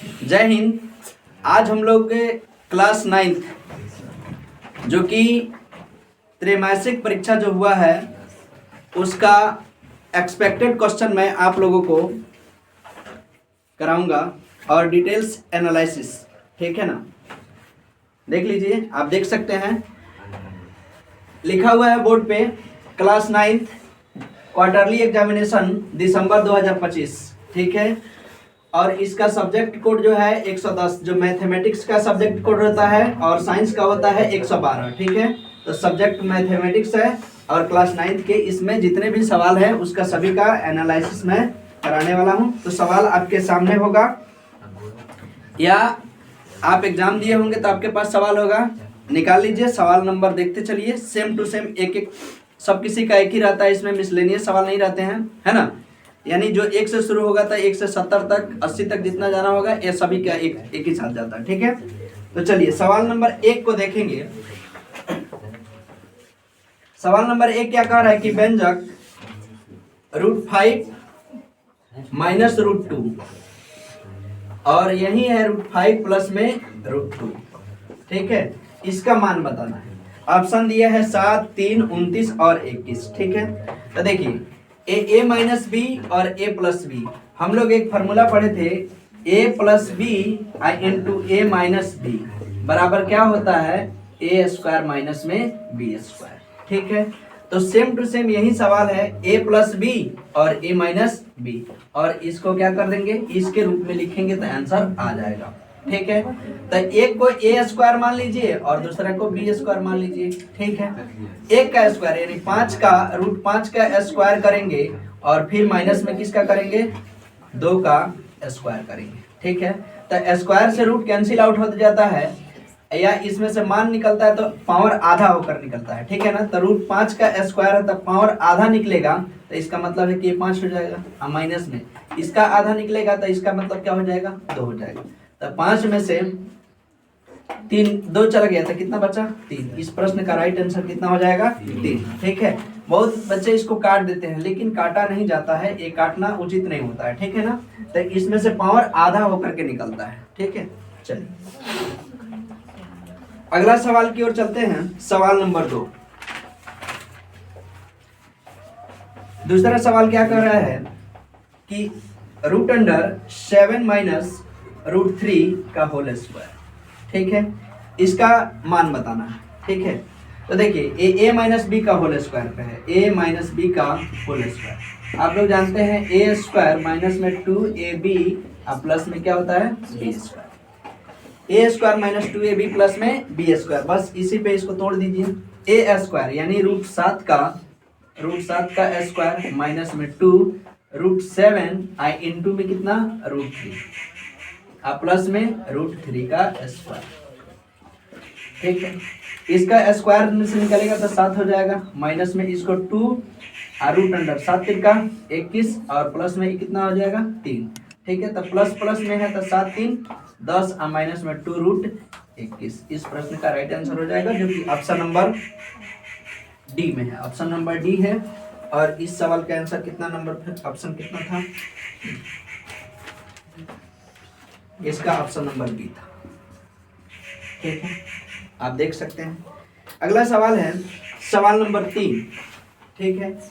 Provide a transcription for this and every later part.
जय हिंद। आज हम लोग क्लास 9th जो कि त्रैमासिक परीक्षा जो हुआ है उसका एक्सपेक्टेड क्वेश्चन मैं आप लोगों को कराऊंगा और डिटेल्स एनालिसिस, ठीक है ना। देख लीजिए, आप देख सकते हैं लिखा हुआ है बोर्ड पे, क्लास 9th क्वार्टरली एग्जामिनेशन दिसंबर 2025, ठीक है। और इसका सब्जेक्ट कोड जो है 110, जो मैथमेटिक्स का सब्जेक्ट कोड होता है और साइंस का होता है 112, ठीक है। तो सब्जेक्ट मैथमेटिक्स है और क्लास 9th के इसमें जितने भी सवाल है उसका सभी का एनालिसिस मैं कराने वाला हूं। तो सवाल आपके सामने होगा या आप एग्जाम दिए होंगे तो आपके पास सवाल होगा, निकाल लीजिए। सवाल नंबर देखते चलिए, सेम टू सेम एक सब किसी का एक ही रहता है, इसमें मिसलेनियस सवाल नहीं रहते हैं, है ना। यानी जो 1 से शुरू होगा तो 1 से 70 तक 80 तक जितना जाना होगा ये सभी का एक ही साथ जाता है, ठीक है। तो चलिए सवाल नंबर 1 को देखेंगे। सवाल नंबर 1 क्या कह रहा है कि व्यंजक √5 माइनस √2 और यही है √5 प्लस में √2, ठीक है। इसका मान बताना है। ऑप्शन दिया है 7, 3, 29 और 21, ठीक है। तो देखिए ए माइनस बी और ए प्लस बी, हम लोग एक फार्मूला पढ़े थे, ए plus B into A minus B बराबर क्या होता है, ए स्क्वायर माइनस में बी स्क्वायर, ठीक है। तो सेम टू सेम यही सवाल है, ए प्लस बी और ए माइनस बी, और इसको क्या कर देंगे, इसके रूप में लिखेंगे तो आंसर आ जाएगा, ठीक है। तो एक को ए स्क्वायर मान लीजिए और दूसरा को बी स्क्वायर मान लीजिए, ठीक है। एक का स्क्वायर यानी 5 का √5 का स्क्वायर करेंगे और फिर माइनस में किसका करेंगे, 2 का स्क्वायर करेंगे, ठीक है। तो स्क्वायर से रूट कैंसिल आउट हो जाता है या इसमें से मान निकलता है तो पावर आधा होकर निकलता है, ठीक है ना। तो √5 का स्क्वायर है तो पावर आधा निकलेगा, तो इसका मतलब है कि ये 5 हो जाएगा। माइनस में इसका आधा निकलेगा तो इसका मतलब क्या हो जाएगा, 2 हो जाएगा। तो 5 में से 2 चला गया था, कितना बचा, 3। इस प्रश्न का राइट आंसर कितना हो जाएगा, 3, ठीक है। बहुत बच्चे इसको काट देते हैं लेकिन काटा नहीं जाता है, ये काटना उचित नहीं होता है, ठीक है ना। तो इसमें से पावर आधा होकर के निकलता है, ठीक है। चलिए अगला सवाल की ओर चलते हैं। सवाल नंबर 2, दूसरा सवाल क्या कर रहा है कि √7 माइनस √3 का होल स्क्वायर, ठीक है। इसका मान बताना है, ठीक है। तो देखिए ए माइनस बी का होल स्क्वायर पे है, ए माइनस बी का होल स्क्वायर। आप लोग जानते हैं ए स्क्वायर माइनस में 2ab और प्लस में क्या होता है, बी स्क्वायर। ए स्क्वायर माइनस 2ab प्लस में बी स्क्वायर, बस इसी पे इसको तोड़ दीजिए। ए स्क्वायर यानी √7 का स्क्वायर माइनस में 2 √7 आई इंटू में कितना, √3 और प्लस में √3 का स्क्वायर, ठीक है। इसका स्क्वायर में से निकलेगा तो 7 हो जाएगा, माइनस में इसको 2 और √7 3 का 21 और प्लस में कितना हो जाएगा, 3, ठीक है। तो प्लस प्लस में है तो 7 3 10 और माइनस में 2 √21। इस प्रश्न का राइट आंसर हो जाएगा जो कि ऑप्शन नंबर डी में है, ऑप्शन नंबर डी है। और इस सवाल का आंसर कितना नंबर, ऑप्शन कितना था, इसका ऑप्शन नंबर बी था, ठीक है। आप देख सकते हैं। अगला सवाल है सवाल नंबर 3, ठीक है। कह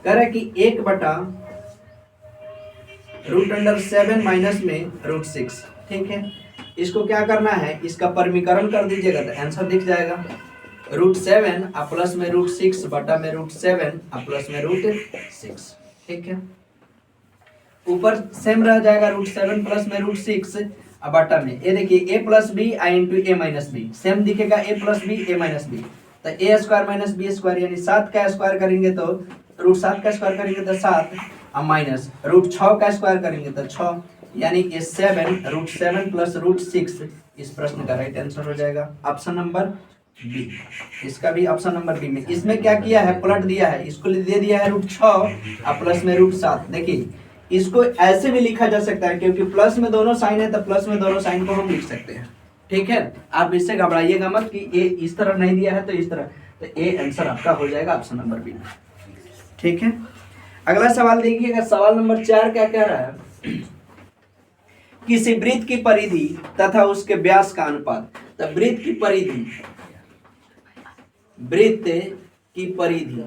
रहा है कि 1/√7 माइनस में √6, ठीक है। इसको क्या करना है, इसका परमीकरण कर दीजिएगा तो आंसर दिख जाएगा। √7 और प्लस में √6 बटा में √7 और प्लस में √6, ठीक है। ऊपर सेम रह जाएगा, √7 प्लस में √6 और बटा में ये देखिए a plus B I into A minus B, same दिखेगा a plus B A minus B. तो a square minus B square यानी 7 का स्क्वायर करेंगे तो √7 का स्क्वायर करेंगे तो 7 और माइनस √6 का स्क्वायर करेंगे तो 6 यानी ये 7 √7 प्लस √6। इस प्रश्न का राइट आंसर हो जाएगा ऑप्शन नंबर बी। इसका भी ऑप्शन नंबर बी में। इसमें क्या किया है, पलट दिया है, इसको दे दिया है √6 और प्लस में √7। देखिए इसको ऐसे भी लिखा जा सकता है क्योंकि प्लस में दोनों साइन है तो प्लस में दोनों साइन को हम लिख सकते हैं, ठीक है। आप इससे घबराइएगा मत कि ए इस तरह नहीं दिया है तो इस तरह, तो ए आंसर आपका हो जाएगा ऑप्शन नंबर बी, ठीक है। अगला सवाल देखिएगा, सवाल नंबर 4 क्या कह रहा है किसी वृत्त की परिधि तथा उसके व्यास का अनुपात। तो वृत्त की परिधि, वृत्त की परिधि,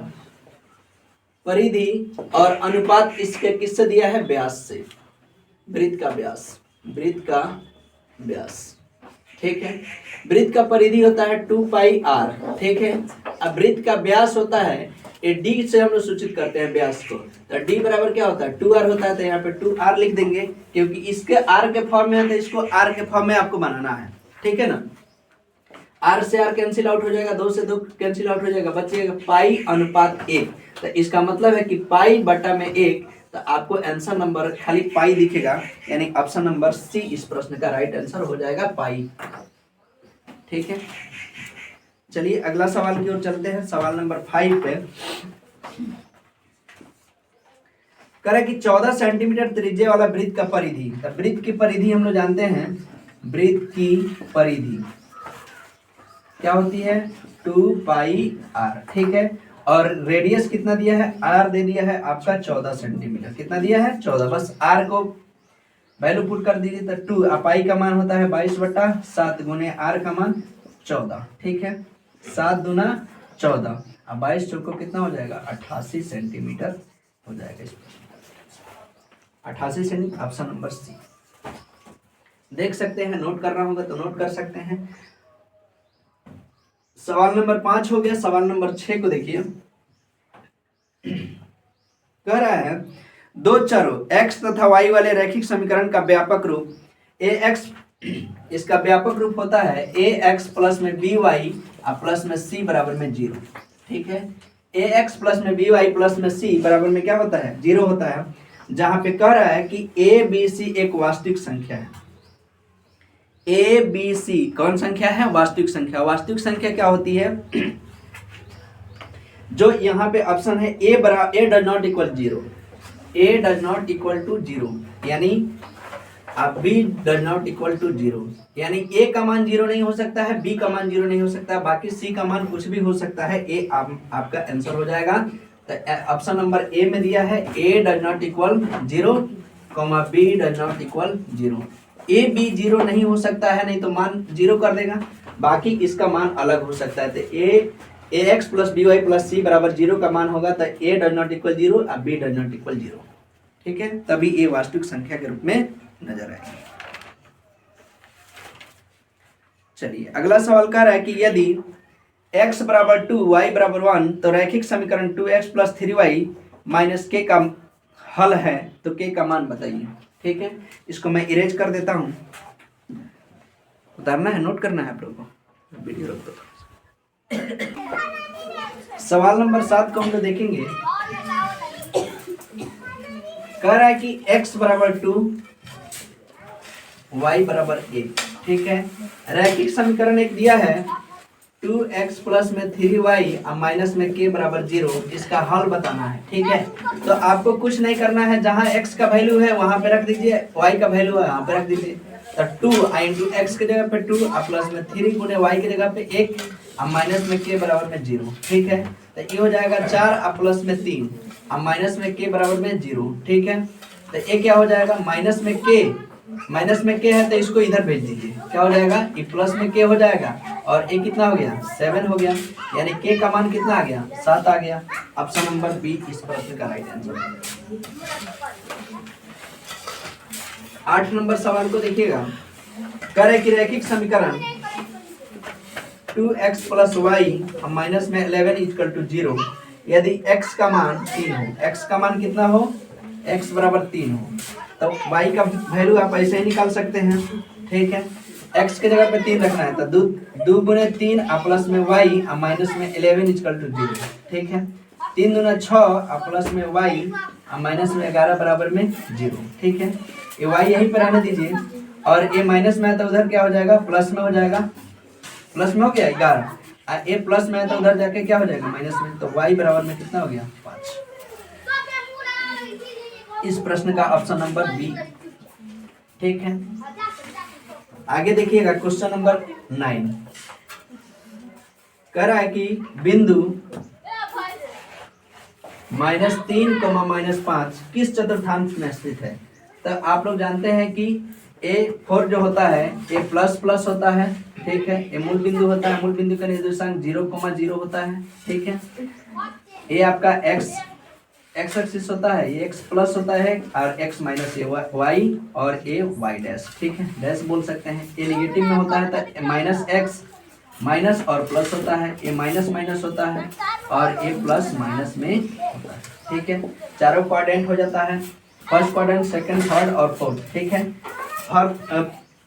परिधि और अनुपात इसके किससे दिया है? व्यास से। वृत्त का व्यास, वृत्त का व्यास, ठीक है। वृत्त का परिधि होता है 2 पाई r, ठीक है। अब वृत्त का व्यास होता है, ये d से हम लोग सूचित करते हैं व्यास को। तो d बराबर क्या होता है? 2r होता है। तो यहाँ पे 2r लिख देंगे, क्योंकि इसके r के फॉर्म में है तो इसको r के फॉर्म में आपको बनाना है, ठीक है ना। r से r कैंसिल आउट हो जाएगा, 2 से 2 कैंसिल आउट हो जाएगा, बचेगा पाई अनुपात 1। तो इसका मतलब है कि पाई बटा में 1। तो आपको आंसर नंबर खाली पाई दिखेगा, यानी ऑप्शन नंबर सी इस प्रश्न का राइट आंसर हो जाएगा, पाई, ठीक है। चलिए अगला सवाल की ओर चलते हैं। सवाल नंबर 5 पे कह रहा है कि 14 सेंटीमीटर त्रिज्या वाला वृत्त का परिधि। तो वृत्त की परिधि हम लोग जानते हैं, वृत्त की परिधि क्या होती है? 2 पाई r, ठीक है। और रेडियस कितना दिया है? r दे दिया है आपका 14 सेंटीमीटर। कितना दिया है? 14। बस r को वैल्यू पुट कर दीजिए। तो 2 पाई का मान होता है 22/7 गुने r का मान 14, ठीक है। 7 दूना 14, अब 22 चौको कितना हो जाएगा? 88 सेंटीमीटर हो जाएगा। 88 सेंटीमीटर, ऑप्शन नंबर सी। देख सकते हैं, नोट करना होगा तो नोट कर सकते हैं। सवाल नंबर 5 हो गया। सवाल नंबर 6 को देखिए, कह रहा है दो चरों x तथा y वाले रैखिक समीकरण का व्यापक रूप ax, इसका व्यापक रूप होता है ax प्लस में by और प्लस में c बराबर में 0, ठीक है। ax प्लस में by प्लस में c बराबर में क्या होता है? 0 होता है। जहां पे कह रहा है कि a b c एक वास्तविक संख्या है। a b c कौन संख्या है? वास्तविक संख्या। वास्तविक संख्या क्या होती है? जो यहाँ पे ऑप्शन है a does not equal 0, a does not equal to 0, यानी b does not equal to 0, यानी a का मान 0 नहीं हो सकता है, b का मान 0 नहीं हो सकता, बाकी c का मान कुछ भी हो सकता है। a आपका आंसर हो जाएगा। तो ऑप्शन नंबर a में दिया है a does not equal 0, b does not equal 0। a b 0 नहीं हो सकता है, नहीं तो मान 0 कर देगा, बाकी इसका मान अलग हो सकता है। तो ax plus by plus c बराबर 0 का मान होगा, तो a डज नॉट इक्वल 0 और b डज नॉट इक्वल 0, ठीक है। तभी a वास्तविक संख्या के रूप में नजर आएगी। चलिए अगला सवाल कह रहा है कि यदि x बराबर 2 y बराबर 1 तो रैखिक समीकरण 2x plus 3y minus k का हल है, तो k का मान बताइए, ठीक है। इसको मैं इरेज कर देता हूं, उतारना है, नोट करना है आप लोगों को, वीडियो रोक दो। सवाल नंबर 7 को हम लोग देखेंगे। कह रहा है कि x बराबर 2 y बराबर 1, ठीक है। रैखिक समीकरण एक दिया है 2x प्लस में 3y और माइनस में k बराबर 0, इसका हल बताना है, ठीक है। तो आपको कुछ नहीं करना है, जहां x का वैल्यू है वहां पे रख दीजिए, y का वैल्यू है वहां पे रख दीजिए। तो 2 इंटू x के जगह पे 2 और प्लस में 3 गुने y के जगह पे 1 और माइनस में k बराबर में 0, ठीक है। तो ये हो जाएगा 4 और प्लस में 3 और माइनस में k बराबर में 0, ठीक है। तो ये क्या हो जाएगा? माइनस में k है तो इसको इधर भेज दीजिए, क्या हो जाएगा? ये प्लस में k हो जाएगा और ये कितना हो गया? 7 हो गया, यानी k का मान कितना आ गया? 7 आ गया। ऑप्शन नंबर बी इस प्रश्न का राइट आंसर है। 8 नंबर सवाल को देखिएगा। कह रहे कि रैखिक समीकरण 2x प्लस वाई माइनस में 11 इक्वल टू 0 यदि x का मान 3 हो, x का मान कितना हो? x बराबर 3 हो, तो y का वैल्यू आप ऐसे ही निकाल सकते हैं, ठीक है। x के जगह पे 3 रखना है, तो 2 गुने 3 और प्लस में y और माइनस में 11 इक्वल टू 0, ठीक है। 3 दूना 6 और प्लस में y और माइनस में 11 बराबर में 0, ठीक है। ये y यहीं पर रहने दीजिए और ये माइनस में है तो उधर क्या हो जाएगा? प्लस में हो जाएगा, प्लस में हो गया 11, ये प्लस में है तो उधर जाके क्या हो जाएगा? माइनस में। तो y बराबर में कितना हो गया? 5। इस प्रश्न का ऑप्शन नंबर बी, ठीक है। आगे देखिएगा क्वेश्चन नंबर 9। कह रहा है कि बिंदु -3, -5 किस चतुर्थांश में स्थित है। तो आप लोग जानते हैं कि A4 जो होता है A प्लस प्लस होता है, ठीक है। ए मूल बिंदु होता है, मूल बिंदु का निर्देशांक 0,0 होता है, ठीक है। ए आपका x एक्सिस होता है, ये x प्लस होता है और x माइनस ए y और ए y डैश, ठीक है। डैश बोल सकते हैं। ए नेगेटिव में होता है तो माइनस x माइनस और प्लस होता है, ए माइनस माइनस होता है और ए प्लस माइनस में होता है, ठीक है। चारों क्वाड्रेंट हो जाता है, फर्स्ट क्वाड्रेंट, सेकंड, थर्ड और फोर्थ, ठीक है।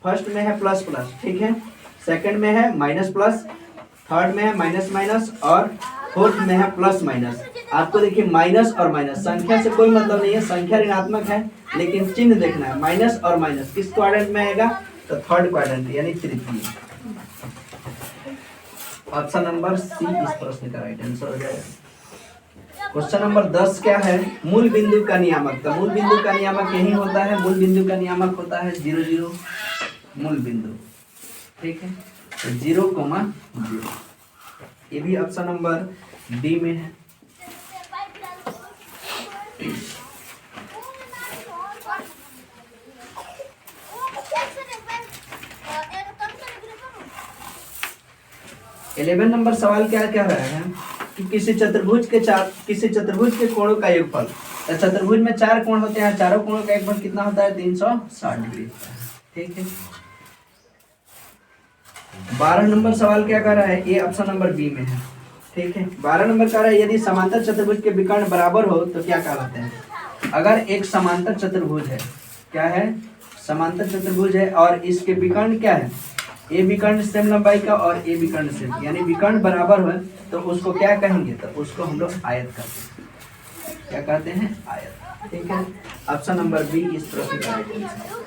फर्स्ट में है प्लस प्लस, ठीक है। सेकंड में है माइनस प्लस, थर्ड में है माइनस माइनस और फोर्थ में है प्लस माइनस। आपको देखिए माइनस और माइनस संख्या से कोई मतलब नहीं है, संख्या ऋणात्मक है लेकिन चिन्ह देखना है। माइनस और माइनस किस क्वाड्रेंट में आएगा, तो थर्ड क्वाड्रेंट यानी तृतीय। ऑप्शन नंबर सी इस प्रश्न का राइट आंसर हो जाएगा। क्वेश्चन नंबर 10 क्या है, मूल बिंदु का नियामक। तो मूल बिंदु का नियामक यही होता है, मूल बिंदु का नियामक होता है 0 0 मूल बिंदु, ठीक है। तो 0,0 ये भी ऑप्शन नंबर डी में है। इलेवन नंबर सवाल क्या कह रहा है कि किसी चतुर्भुज के कोणों का योगफल। तो चतुर्भुज में 4 कोण होते हैं, चारों कोणों का योगफल कितना होता है, 360 डिग्री, ठीक है। 12 नंबर सवाल क्या कह रहा है, ये ऑप्शन नंबर बी में है, ठीक है। 12 नंबर कह रहा है यदि समांतर चतुर्भुज के विकर्ण बराबर हो तो क्या कहलाते हैं। अगर एक समांतर चतुर्भुज है, क्या है, समांतर चतुर्भुज है और इसके विकर्ण क्या है, ए विकर्ण सेम लंबाई का और ए विकर्ण सेम, यानी विकर्ण बराबर है तो उसको क्या कहेंगे, तो उसको हम लोग आयत कहते हैं। क्या कहते हैं, आयत, ठीक है। ऑप्शन नंबर बी इस प्रश्न का राइट आंसर।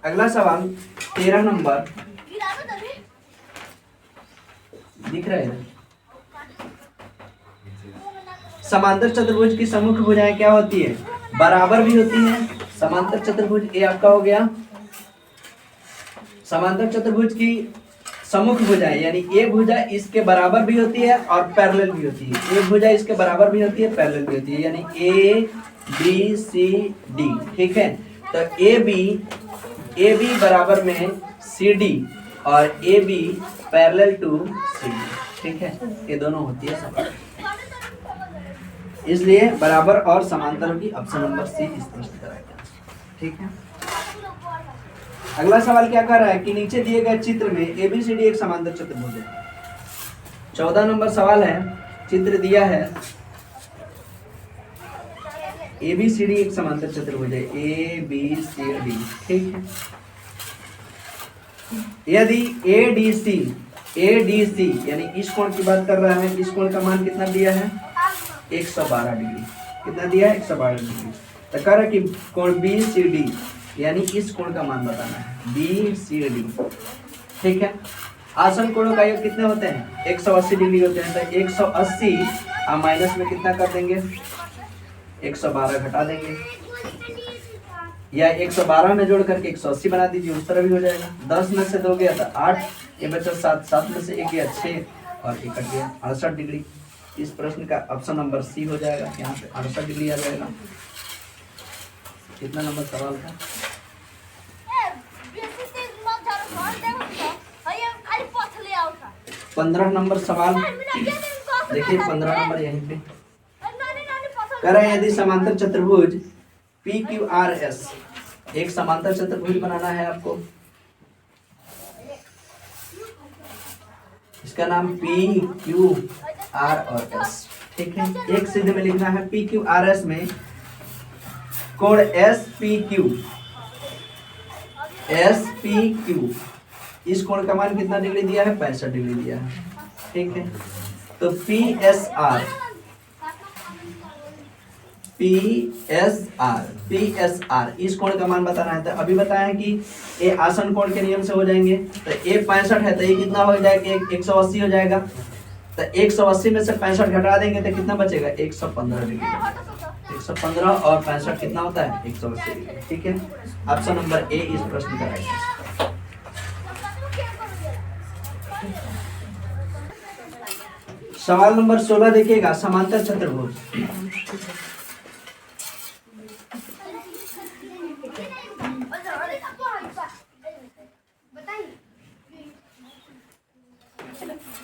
अगला सवाल 13 नंबर दिख रहा है। समांतर चतुर्भुज की सम्मुख भुजाएं क्या होती है, बराबर भी होती है। समांतर चतुर्भुज ए आपका हो गया, समांतर चतुर्भुज की सम्मुख भुजाएं यानी ए भुजा इसके बराबर भी होती है और पैरेलल भी होती है। ए भुजा इसके बराबर भी होती है, पैरेलल भी होती है, यानी ए बी सी डी, ठीक है। तो ए बी बराबर में सी डी और A B parallel to C D, ठीक है। ये दोनों होती है समांतर, इसलिए बराबर और समांतर की ऑप्शन नंबर सी इस प्रश्न का राइट आंसर, ठीक है। अगला सवाल क्या कर रहा है कि नीचे दिए गए चित्र में एबीसीडी एक समांतर चतुर्भुज है। 14 नंबर सवाल है, चित्र दिया है एबीसीडी एक समांतर चतुर्भुज है, ए बी सी डी, ठीक है। यदि एडीसी यानी इस कोण की बात कर रहा है, इस कोण का मान कितना दिया है, 112 डिग्री, कितना दिया है, 112 डिग्री। तो कह रहा है कि कोण बीसीडी यानी इस कोण का मान बताना है, बीसीडी, ठीक है। आसन कोणों का योग कितने होते हैं, 180 डिग्री होते हैं। तो 180 और माइनस में कितना कर देंगे, 112 घटा देंगे, या 112 में जोड़ करके 180 बना दीजिए, उस तरह भी हो जाएगा। 10 में से 2 गया था 8, ये बचा 7, 7 में से 1 गया 6 और 1 कट गया 68 डिग्री। इस प्रश्न का ऑप्शन नंबर सी हो जाएगा, यहाँ पे 68 डिग्री आ जाएगा। कितना नंबर सवाल था, पंद्रह नंबर सवाल। देखिए 15 नंबर यहीं पे कह रहे हैं यदि समांतर चतुर्भुज PQRS, एक समांतर चतुर्भुज बनाना है आपको, इसका नाम PQR और S, ठीक है। एक सिद्ध में लिखना है PQRS में कोण SPQ, इस कोण का मान कितना डिग्री दिया है, 65 डिग्री दिया है, ठीक है। तो PSR इस कोण का मान बताना है। तो अभी बताया है कि ये आसन कोण के नियम से हो जाएंगे। तो ये 65 है तो ये कितना हो जाएगा, 180 हो जाएगा। तो 180 में से 65 घटा देंगे तो कितना बचेगा, 115 डिग्री। 115 और 65 कितना होता है, 180 डिग्री, ठीक है। ऑप्शन नंबर ए इस प्रश्न का राइट आंसर। सवाल नंबर 16 देखिएगा, समांतर चतुर्भुज।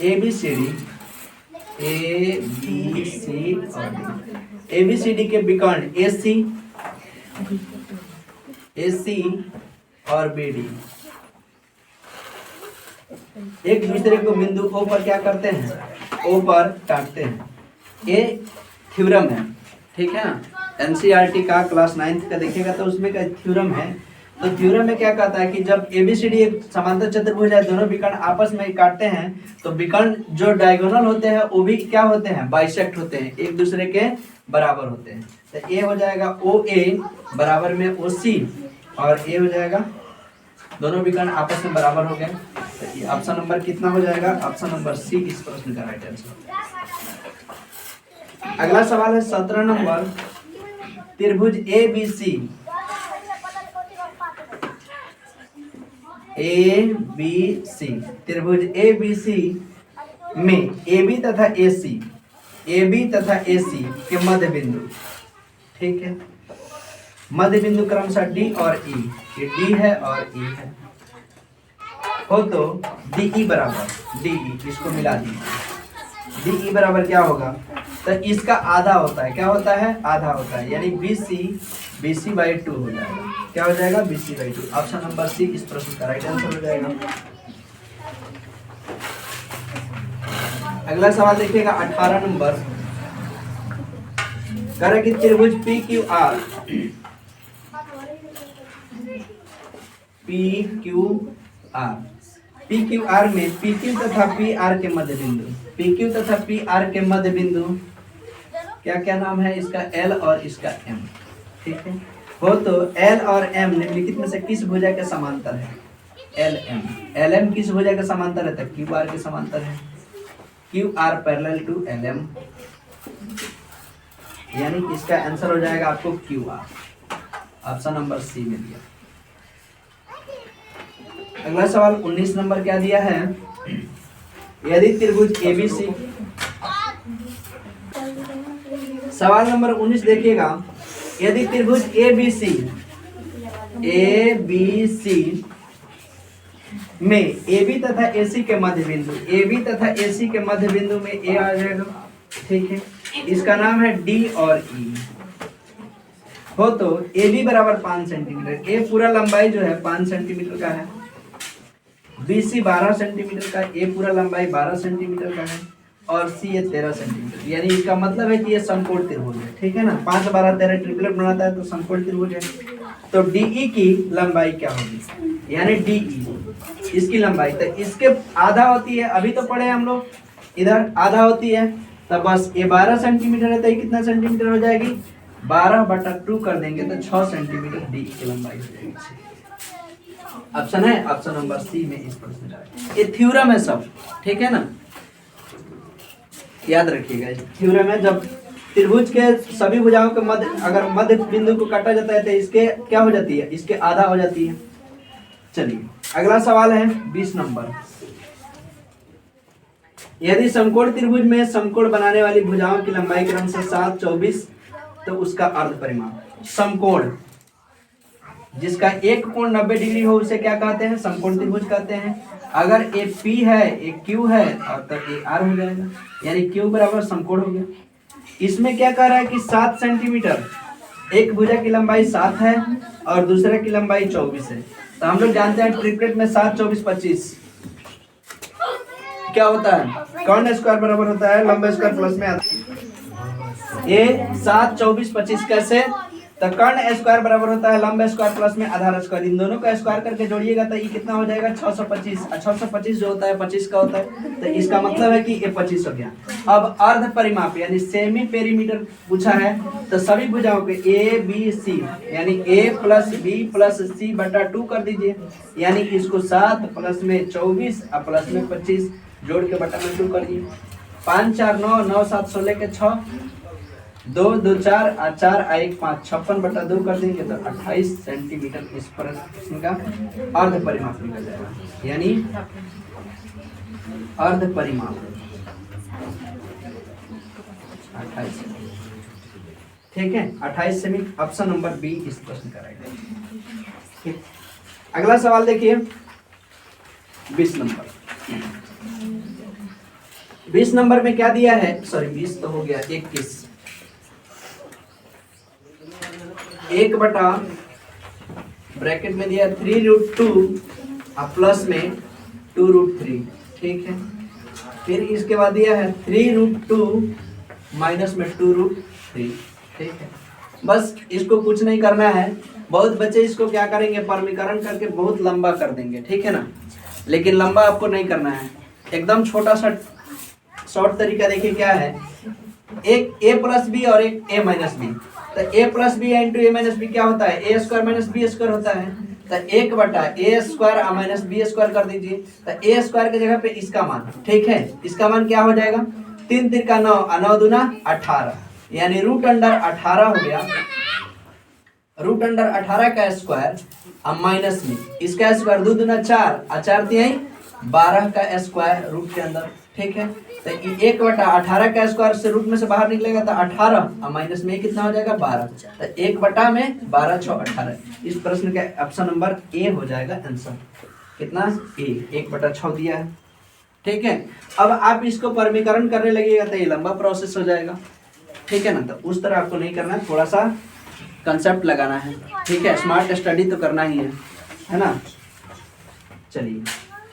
ABCD ABC और D, ABCD के विकर्ण AC और BD एक दूसरे को बिंदु O पर क्या करते हैं, O पर काटते हैं। ये थ्योरम है, ठीक है ना। NCERT का क्लास 9th का देखिएगा तो उसमें का थ्योरम है। तो थ्योरम में क्या कहता है कि जब ABCD एक समांतर चतुर्भुज है, दोनों विकर्ण आपस में काटते हैं तो विकर्ण जो डायगोनल होते हैं वो भी क्या होते हैं, बाइसेक्ट होते हैं, एक दूसरे के बराबर होते हैं। तो ये हो जाएगा OA बराबर में OC और ये हो जाएगा, दोनों विकर्ण आपस में बराबर हो गए। तो ये ऑप्शन नंबर कितना हो जाएगा, ऑप्शन नंबर C इस प्रश्न का राइट आंसर। अगला सवाल है 17 नंबर, त्रिभुज ABC त्रिभुज ABC में AB तथा AC के मध्य बिंदु, ठीक है, मध्य बिंदु क्रमशः D और E, ये D है और E है, हो तो DE बराबर DE, इसको मिला दीजिए। DE बराबर क्या होगा, तो इसका आधा होता है, क्या होता है, आधा होता है, यानी BC/2 हो जाएगा। क्या हो जाएगा, BC/2। ऑप्शन नंबर C इस प्रश्न का राइट आंसर हो जाएगा। अगला सवाल देखिएगा 18 नंबर, कह रहा कि त्रिभुज PQR में PQ तथा PR के मध्य बिंदु, PQ तथा PR के मध्य बिंदु क्या क्या नाम है इसका, L और इसका M, ठीक है, हो तो L और M निम्नलिखित में से किस भुजा के समांतर है, LM किस भुजा के समांतर है, तो QR के समांतर है, QR पैरेलल टू LM, यानी इसका आंसर हो जाएगा आपको QR, ऑप्शन नंबर C में दिया। अगला सवाल 19 नंबर क्या दिया है, यदि त्रिभुज ABC, सवाल नंबर 19 देखिएगा, यदि त्रिभुज ABC में AB तथा AC के मध्य बिंदु, AB तथा AC के मध्य बिंदु में A आ जाएगा, ठीक है, इसका नाम है D और E, हो तो AB बराबर 5 सेंटीमीटर, A पूरा लंबाई जो है 5 सेंटीमीटर का है, BC 12 सेंटीमीटर का, A पूरा लंबाई 12 सेंटीमीटर का है और C ये 13 सेंटीमीटर, यानी इसका मतलब है कि ये समकोण त्रिभुज है, ठीक है ना, 5 12 13 ट्रिपलेट बनाता है तो समकोण त्रिभुज है। तो DE की लंबाई क्या होगी, यानी DE इसकी लंबाई, तो इसके आधा होती है, अभी तो पढ़े हम लोग, इधर आधा होती है, तो बस ये 12 सेंटीमीटर है तो ये कितना सेंटीमीटर हो जाएगी, 12/2 कर देंगे तो 6 सेंटीमीटर DE की लंबाई हो जाएगी। ऑप्शन है ऑप्शन नंबर C में इस प्रश्न का, ये थ्योरम है सब, ठीक है ना, याद रखिएगा, थ्योरम है। जब त्रिभुज के सभी भुजाओं के मध्य, अगर मध्य बिंदु को काटा जाता है तो इसके क्या हो जाती है, इसके आधा हो जाती है। चलिए अगला सवाल है 20 नंबर, यदि समकोण त्रिभुज में समकोण बनाने वाली भुजाओं की लंबाई क्रमशः 7 24 तो उसका अर्ध परिमाप, समकोण जिसका एक कोण 90 डिग्री हो उसे क्या कहते हैं, समकोण त्रिभुज कहते हैं। अगर ए P है, एक Q है और तब ए R हो जाएगा, यानी Q बराबर समकोण हो गया। इसमें क्या कह रहा है कि 7 सेंटीमीटर, एक भुजा की लंबाई 7 है और दूसरे की लंबाई 24 है, तो हम लोग जानते हैं ट्रिपलेट में 7 24 25 क्या होता है, कर्ण स्क्वायर बराबर होता है लंबा स्क्वायर प्लस में आता है। ये 7 24 25 कैसे, तो कर्ण स्क्वायर बराबर होता है लंबा स्क्वायर प्लस में आधार स्क्वायर, इन दोनों का स्क्वायर करके जोड़िएगा तो ये कितना हो जाएगा 625, 625 जो होता है 25 का होता है, तो इसका मतलब है कि ये 25 हो गया। अब अर्ध परिमाप यानी सेमी पेरीमीटर पूछा है, तो सभी भुजाओं के A B C यानी A plus B plus C बटा 2 कर दीजिए, यानी इसको 7 प्लस में 24 और प्लस में 25 जोड़ के बटा में 2 करिए, 5 4 9 9 7 16 के 6 2 2 4 और 4 1 5 56 बटा 2 कर देंगे तो 28 सेंटीमीटर इस प्रश्न का अर्ध परिमाप निकल जाएगा, यानी अर्ध परिमाप 28, ठीक है, 28 सेमी, ऑप्शन नंबर बी इस प्रश्न का राइट है। ठीक, अगला सवाल देखिए 20 नंबर, 20 नंबर में क्या दिया है, सॉरी 20 तो हो गया, 21, 1 बटा ब्रैकेट में दिया 3√2 प्लस में 2√3, ठीक है। फिर इसके बाद दिया है 3√2 माइनस में 2√3, ठीक है। बस इसको कुछ नहीं करना है। बहुत बच्चे इसको क्या करेंगे, परमीकरण करके बहुत लंबा कर देंगे, ठीक है ना, लेकिन लंबा आपको नहीं करना है, एकदम छोटा सा शॉर्ट तरीका देखिए क्या है। एक a प्लस बी और एक a माइनस बी, तो a plus B into a minus B क्या होता है, a square minus B square होता है। तो 1 बटा a square minus B square कर दीजिए, तो a स्क्वायर की जगह पे इसका मान, ठीक है, इसका मान क्या हो जाएगा, 3 तिरका 9, 9 दूना 18, यानी √18 हो गया। √18 का स्क्वायर अब माइनस में इसका स्क्वायर 2 दूना 4 और 4 तिहाई 12 का स्क्वायर रूट के अंदर, ठीक है। तो 1 बटा 18 का स्क्वायर से रूट में से बाहर निकलेगा तो 18 और माइनस में कितना हो जाएगा 12, तो 1 बटा में 12 6 18। इस प्रश्न का ऑप्शन नंबर ए हो जाएगा आंसर, कितना ए, 1 बटा 6 दिया है, ठीक है। अब आप इसको परमीकरण करने लगेगा तो ये लंबा प्रोसेस हो जाएगा, ठीक है ना, तो उस तरह आपको नहीं करना है, थोड़ा सा कंसेप्ट लगाना है, ठीक है, स्मार्ट स्टडी तो करना ही है ना। चलिए,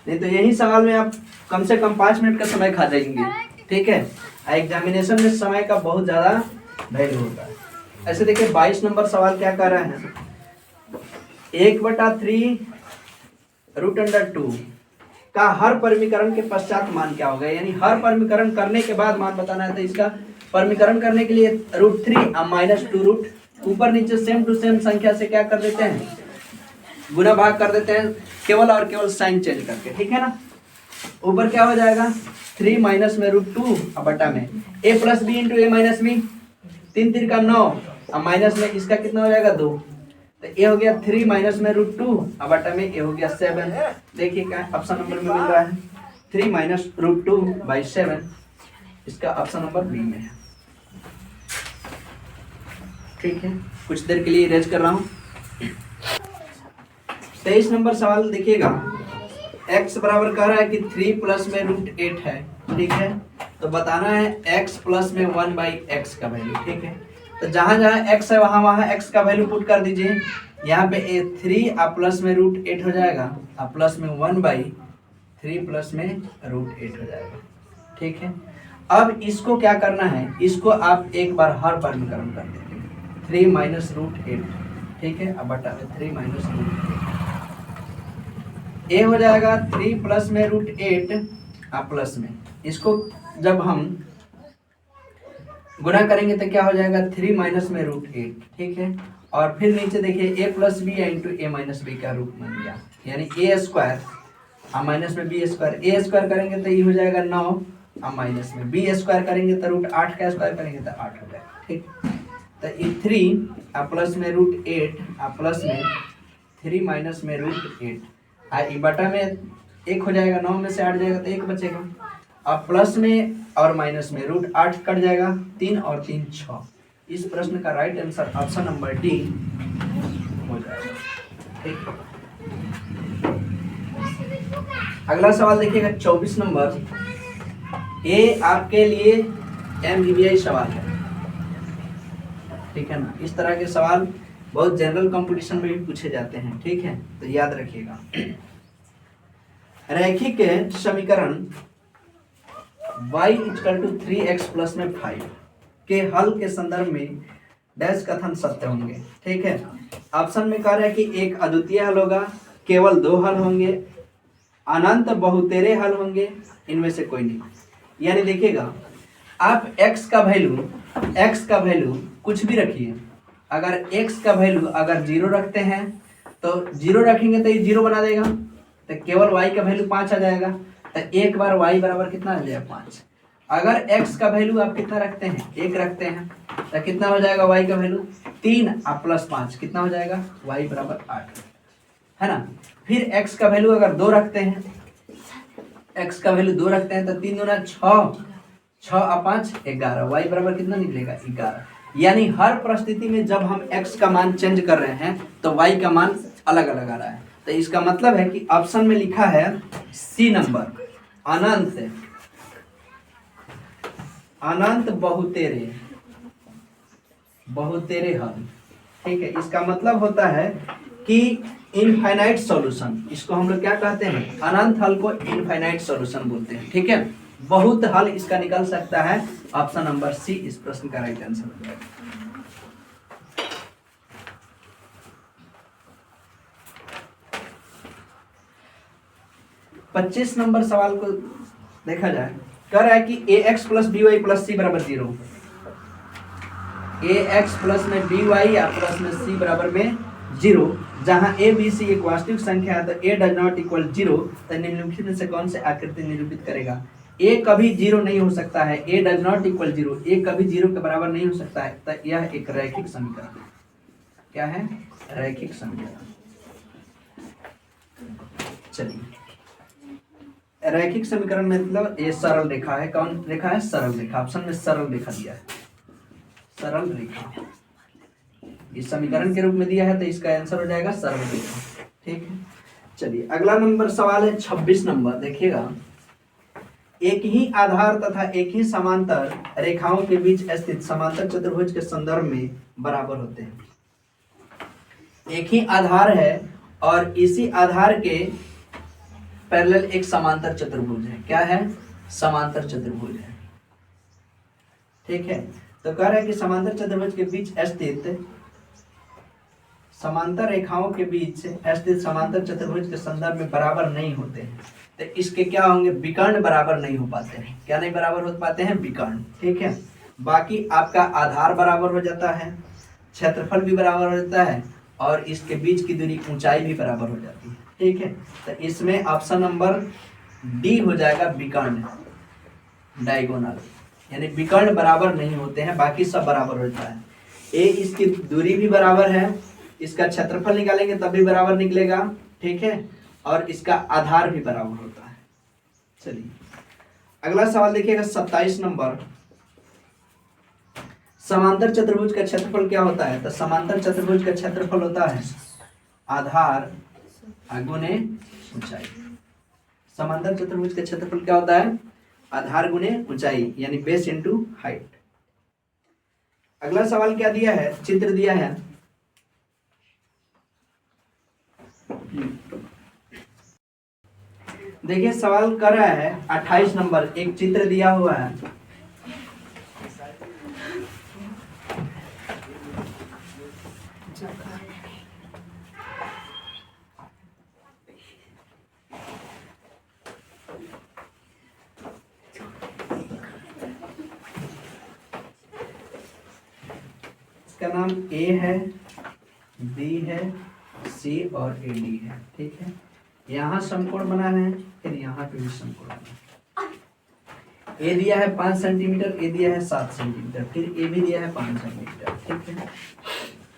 नहीं तो यही सवाल में आप कम से कम 5 मिनट का समय खा जाएंगे, ठीक है। एग्जामिनेशन में समय का बहुत ज़्यादा वैल्यू होता है। ऐसे देखिए 22 नंबर सवाल क्या कर रहा है, 1 बटा 3 √2 का हर परमीकरण के पश्चात मान क्या होगा, यानी हर परमीकरण करने के बाद मान बताना है। तो इसका परमीकरण करने के लिए √3 और माइनस 2 ऊपर नीचे सेम टू सेम संख्या से क्या कर देते हैं, गुना भाग कर देते हैं, केवल और केवल साइन चेंज करके, ठीक है ना। ऊपर क्या हो जाएगा 3 माइनस में √2 और बटा में a plus B into a minus B, 3 तिरका 9 और माइनस में इसका कितना हो जाएगा 2, तो a हो गया 3 माइनस में √2 और बटा में a हो गया 7। देखिए क्या ऑप्शन नंबर में मिल रहा है, 3 माइनस √2/7, इसका ऑप्शन नंबर बी में है, ठीक है। कुछ देर के लिए इरेज कर रहा हूँ। 23 नंबर सवाल देखिएगा, x बराबर कह रहा है कि 3 प्लस में √8 है, ठीक है, तो बताना है x प्लस में 1/x का वैल्यू, ठीक है। तो जहां जहां x है वहां वहां x का वैल्यू पुट कर दीजिए। यहाँ पे 3 और प्लस में √8 हो जाएगा और प्लस में 1/3 प्लस में √8 हो जाएगा, ठीक है। अब इसको क्या करना है, इसको आप एक बार हर परमीकरण कर देंगे, 3 माइनस √8, ठीक है, अब बटा 3 माइनस √8, ए हो जाएगा 3 प्लस में √8 और प्लस में इसको जब हम गुना करेंगे तो क्या हो जाएगा 3 माइनस में √8, ठीक है। और फिर नीचे देखिए a plus B into a minus B का रूप बन गया, यानी a स्क्वायर और माइनस में b स्क्वायर, a स्क्वायर करेंगे तो ये हो जाएगा 9 और माइनस में b स्क्वायर करेंगे तो √8 का स्क्वायर करेंगे तो 8 हो जाएगा, ठीक। तो ये 3 और प्लस में √8 और प्लस में 3 माइनस में √8 और बटा में 1 हो जाएगा, 9 में से 8 जाएगा तो 1 बचेगा, और प्लस में और माइनस में √8 कट जाएगा, 3 और 3 6। इस प्रश्न का right answer option number D हो जाएगा, ठीक। अगला सवाल देखिएगा 24 नंबर, ये आपके लिए MBBI सवाल है, ठीक है ना। इस तरह के सवाल बहुत जनरल कंपटीशन में भी पूछे जाते हैं, ठीक है, तो याद रखिएगा। रैखिक समीकरण y = 3x + में 5 के हल के संदर्भ में डैश कथन सत्य होंगे, ठीक है। ऑप्शन में कह रहा है कि एक अद्वितीय हल होगा, केवल 2 हल होंगे, अनंत बहुतेरे हल होंगे, इनमें से कोई नहीं। यानी देखिएगा आप x का वैल्यू कुछ भी रखिए, अगर x का वैल्यू अगर 0 रखते हैं तो 0 रखेंगे तो ये 0 बना देगा, तो केवल y का वैल्यू 5 आ जाएगा, तो एक बार y बराबर कितना आ जाएगा 5। अगर x का वैल्यू आप कितना रखते हैं 1 रखते हैं तो कितना हो जाएगा y का वैल्यू 3 और प्लस 5 कितना हो जाएगा y बराबर 8, है ना। फिर x का वैल्यू अगर 2 रखते हैं, x का वैल्यू 2 रखते हैं तो 3 दूना 6, 6 और 5 11, y बराबर कितना निकलेगा 11। यानी हर परिस्थिति में जब हम x का मान चेंज कर रहे हैं तो y का मान अलग अलग आ रहा है, तो इसका मतलब है कि ऑप्शन में लिखा है सी नंबर अनंत अनंत बहुतेरे हल। ठीक है, इसका मतलब होता है कि इनफाइनाइट सॉल्यूशन, इसको हम लोग क्या कहते हैं, अनंत हल को इनफाइनाइट सॉल्यूशन बोलते हैं। ठीक है, बहुत हल इसका निकल सकता है। ऑप्शन नंबर सी इस प्रश्न का राइट आंसर हो जाएगा। पच्चीस नंबर सवाल को देखा जाए, कह रहा है कि A X plus B Y plus C बराबर 0। ए एक्स प्लस में बी वाई या प्लस में सी बराबर में 0, जहां ए बी सी एक वास्तविक संख्या है तो ए डज नॉट इक्वल 0, तो निम्नलिखित में से कौन से आकृति निरूपित करेगा। ए कभी 0 नहीं हो सकता है, ए डज नॉट इक्वल 0, ए कभी 0 के बराबर नहीं हो सकता है, तो यह एक रैखिक समीकरण है। क्या है, रैखिक समीकरण। चलिए, रैखिक समीकरण में मतलब ये सरल रेखा है। कौन रेखा है, सरल रेखा। ऑप्शन में सरल रेखा दिया है, सरल रेखा इस समीकरण के रूप में दिया है, तो इसका आंसर हो जाएगा सरल रेखा। ठीक है, चलिए अगला नंबर सवाल है 26 नंबर। देखिएगा, एक ही आधार तथा एक ही समांतर रेखाओं के बीच स्थित समांतर चतुर्भुज के संदर्भ में बराबर होते हैं। एक ही आधार है और इसी आधार के पैरेलल एक समांतर चतुर्भुज है। क्या है, समांतर चतुर्भुज है। ठीक है, तो कह रहा है कि समांतर चतुर्भुज के बीच स्थित समांतर रेखाओं के बीच स्थित समांतर चतुर्भुज के संदर्भ में बराबर नहीं होते हैं, तो इसके क्या होंगे, विकर्ण बराबर नहीं हो पाते हैं। क्या नहीं बराबर हो पाते हैं, विकर्ण। ठीक है, बाकी आपका आधार बराबर हो जाता है, क्षेत्रफल भी बराबर हो जाता है, और इसके बीच की दूरी ऊंचाई भी बराबर हो जाती है। ठीक है, तो इसमें ऑप्शन नंबर डी हो जाएगा, विकर्ण डायगोनल, यानी विकर्ण बराबर नहीं होते हैं, बाकी सब बराबर होता है। ए इसकी दूरी भी बराबर है, इसका क्षेत्रफल निकालेंगे तब भी बराबर निकलेगा। ठीक है, और इसका आधार भी बराबर होता है। चलिए अगला सवाल देखिएगा 27 नंबर। समांतर चतुर्भुज का क्षेत्रफल क्या होता है, तो समांतर चतुर्भुज का क्षेत्रफल होता है आधार गुणे ऊंचाई। समांतर चतुर्भुज का क्षेत्रफल क्या होता है, आधार गुणे ऊंचाई, यानी बेस इनटू हाइट। अगला सवाल क्या दिया है, चित्र दिया है। देखिए सवाल कर रहा है 28 नंबर, एक चित्र दिया हुआ है। इसका नाम ए है, बी है, सी और ए डी है। ठीक है, यहाँ समकोण बना है, फिर यहाँ पे भी समकोण बना है। ए दिया है 5 सेंटीमीटर, ए दिया है 7 सेंटीमीटर, फिर ए भी दिया है 5 सेंटीमीटर। ठीक है,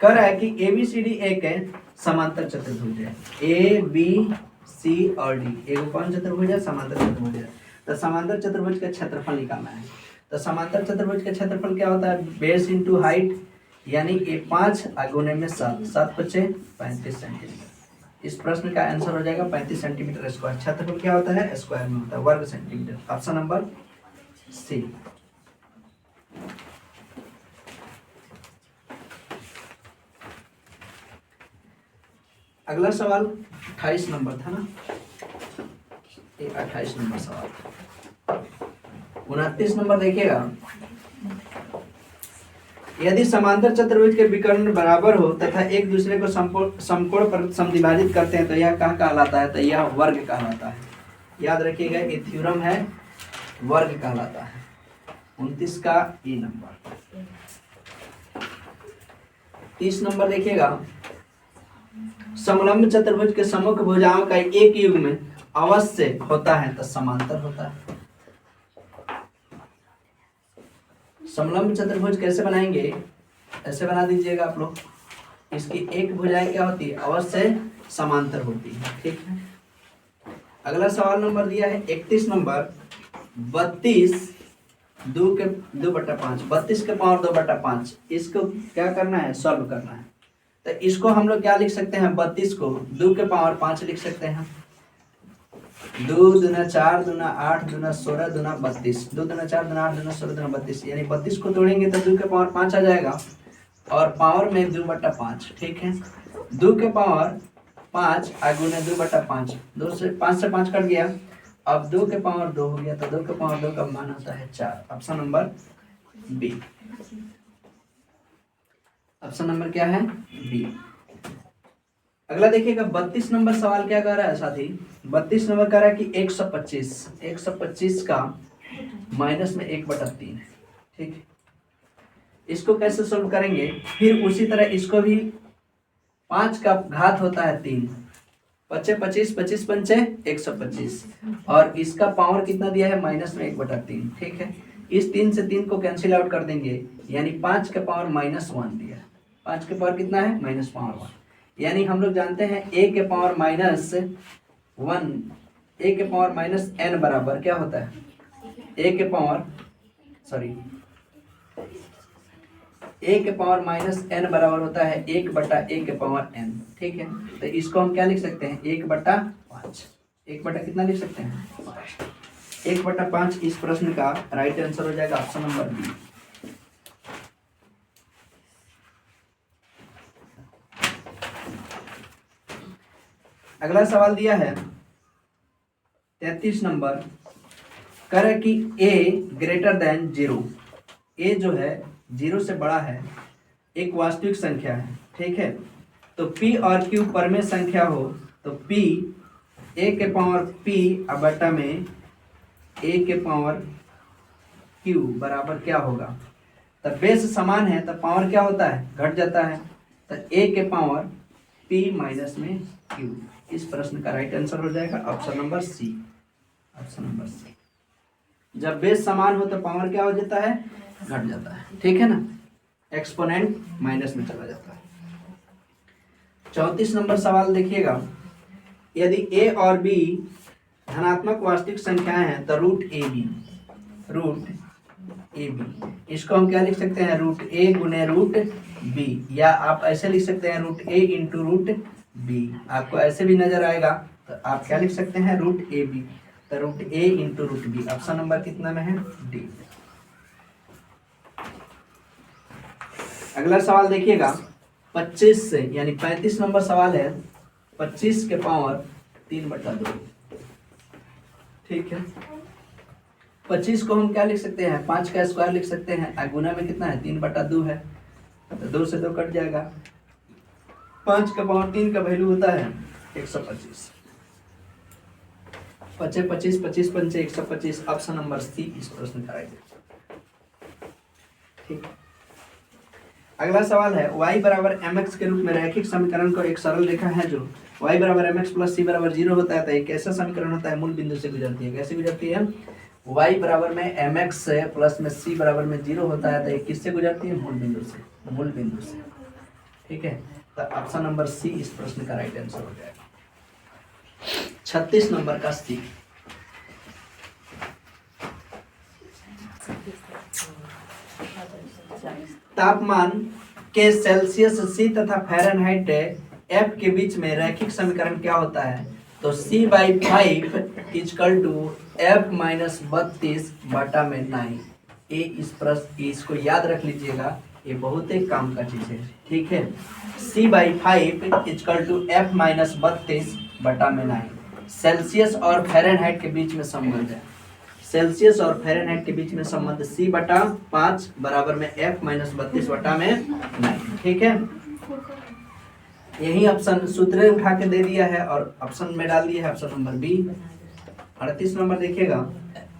कह रहा है कि ए बी सी डी एक है समांतर चतुर्भुज है। ए बी सी और डी एक कौन चतुर्भुज है, समांतर चतुर्भुज है। तो समांतर चतुर्भुज का क्षेत्रफल निकालना है। तो समांतर चतुर्भुज का क्षेत्रफल क्या होता है, बेस इंटू हाइट, यानी ए 5 गुने में 7, 7 बचे 35 सेंटीमीटर। इस प्रश्न का आंसर हो जाएगा 35 सेंटीमीटर स्क्वायर। क्षेत्रफल क्या होता है, स्क्वायर में होता है, वर्ग सेंटीमीटर। ऑप्शन नंबर सी। अगला सवाल 28 नंबर था ना, ये 28 नंबर सवाल। 29 नंबर देखिएगा, यदि समांतर चतुर्भुज के विकर्ण बराबर हो तथा एक दूसरे को समकोण पर समद्विभाजित करते हैं तो यह क्या कहलाता है, तो यह वर्ग कहलाता है। याद रखिएगा, ये थ्योरम है, वर्ग कहलाता है। 29 का ए नंबर। 30 नंबर देखिएगा, समलंब चतुर्भुज के सम्मुख भुजाओं का एक युग्म अवश्य होता है तो समांतर होता है। समलंब चतुर्भुज कैसे बनाएंगे, ऐसे बना दीजिएगा आप लोग। इसकी एक भुजाएं क्या होती है, अवश्य समांतर होती है। ठीक है, अगला सवाल नंबर दिया है 31 नंबर। 32 2/5, 32 के पावर 2/5, इसको क्या करना है, सॉल्व करना है। तो इसको हम लोग क्या लिख सकते हैं, 32 को 2 के पावर 5 लिख सकते हैं। 2 दूना 4 दूना 8 दूना 16 दूना 32, 2 दूना 4 दूना 8 दूना 16 दूना 32, यानी 32 को तोड़ेंगे तो 2 के पावर 5 आ जाएगा और पावर में 2/5। ठीक है, 2 के पावर 5 गुना 2/5, 2 से 5 से 5 कट गया। अब 2 के पावर 2 हो गया, तो 2 के पावर 2 का मान होता है 4। Option number B. Option number क्या है? बी। अगला देखिएगा 32 नंबर सवाल क्या कह रहा है साथी? 32 नंबर कह रहा है कि 125 का माइनस में 1/3 है। ठीक है, इसको कैसे सोल्व करेंगे? फिर उसी तरह इसको भी 5 का घात होता है 3, 25 25 25 पंचे 125 और इसका पावर कितना दिया है? माइनस में 1/3। ठीक है, इस 3 से 3 को कैंसिल आउट कर देंगे, यानी 5 के पावर -1 दिया है। 5 के पावर कितना है? -1। यानी हम लोग जानते हैं a के पावर -1, a के पावर -n बराबर क्या होता है? a के पावर -n बराबर होता है 1/a के पावर n। ठीक है, तो इसको हम क्या लिख सकते हैं? 1/5। 1 कितना लिख सकते हैं? 5। 1/5 इस प्रश्न का राइट आंसर हो जाएगा ऑप्शन नंबर बी। अगला सवाल दिया है 33 नंबर, करे कि a ग्रेटर देन 0, a जो है 0 से बड़ा है, एक वास्तविक संख्या है। ठीक है, तो p और q परमेय संख्या हो तो p a के पावर p बटा में a के पावर q बराबर क्या होगा? तो बेस समान है तो पावर क्या होता है? घट जाता है। तो a के पावर p माइनस में q, इस प्रश्न का राइट आंसर हो जाएगा option number C. Option number C. जब बेस समान हो तो पावर क्या हो जाता है? घट जाता है। ठीक है ना, एक्सपोनेंट माइनस में चला जाता है। 34 नंबर सवाल देखिएगा, यदि a और b धनात्मक वास्तविक संख्याएं हैं तो रूट ए बी, इसको हम क्या लिख सकते हैं? रूट a गुने रूट b, या आप ऐसे लिख सकते हैं root a into root b। आपको ऐसे भी नजर आएगा तो आप क्या लिख सकते हैं? रूट ए बी, तो root a into root b। Option number कितना में है? डी। अगला सवाल देखिएगा 25 से, यानी 35 नंबर सवाल है, 25 के पावर 3/2। ठीक है, 25 को हम क्या लिख सकते हैं? 5 का स्क्वायर लिख सकते हैं। गुना में कितना है? 3/2 है, तो 2 से 2 कट जाएगा। 5 का पावर 3 का वैल्यू होता है 125। 25 25 25 पंचे 125, ऑप्शन नंबर सी इस प्रश्न का राइट आंसर। ठीक, अगला सवाल है y बराबर mx के रूप में रैखिक समीकरण को एक सरल रेखा है जो y बराबर mx प्लस c बराबर 0 होता है, तो एक ऐसा समीकरण होता है मूल बिंदु से गुजरती है। कैसे गुजरती है? y बराबर में mx प्लस में c बराबर में 0 होता है, तो एक किससे गुजरती है? मूल बिंदु से। मूल बिंदु से। ठीक है, तो ऑप्शन नंबर सी इस प्रश्न का राइट आंसर हो जाएगा। 36 नंबर का सी, तापमान के सेल्सियस C तथा फ़ारेनहाइट F के बीच में रैखिक समीकरण क्या होता है? तो C/5 equal to F minus 32 बटा में 9। ये इस प्रश्न, इसको याद रख लीजिएगा, ये बहुत ही काम का चीज है। ठीक है, C/5 equal to F minus 32 बटा में 9 सेल्सियस और फ़ारेनहाइट के बीच में संबंध है। सेल्सियस और फ़ारेनहाइट के बीच में संबंध C/5 बराबर में F माइनस 32 बटा में 9। ठीक है, यही ऑप्शन सूत्र उठा के दे दिया है और ऑप्शन में डाल दिया है ऑप्शन नंबर बी। 38 नंबर देखिएगा,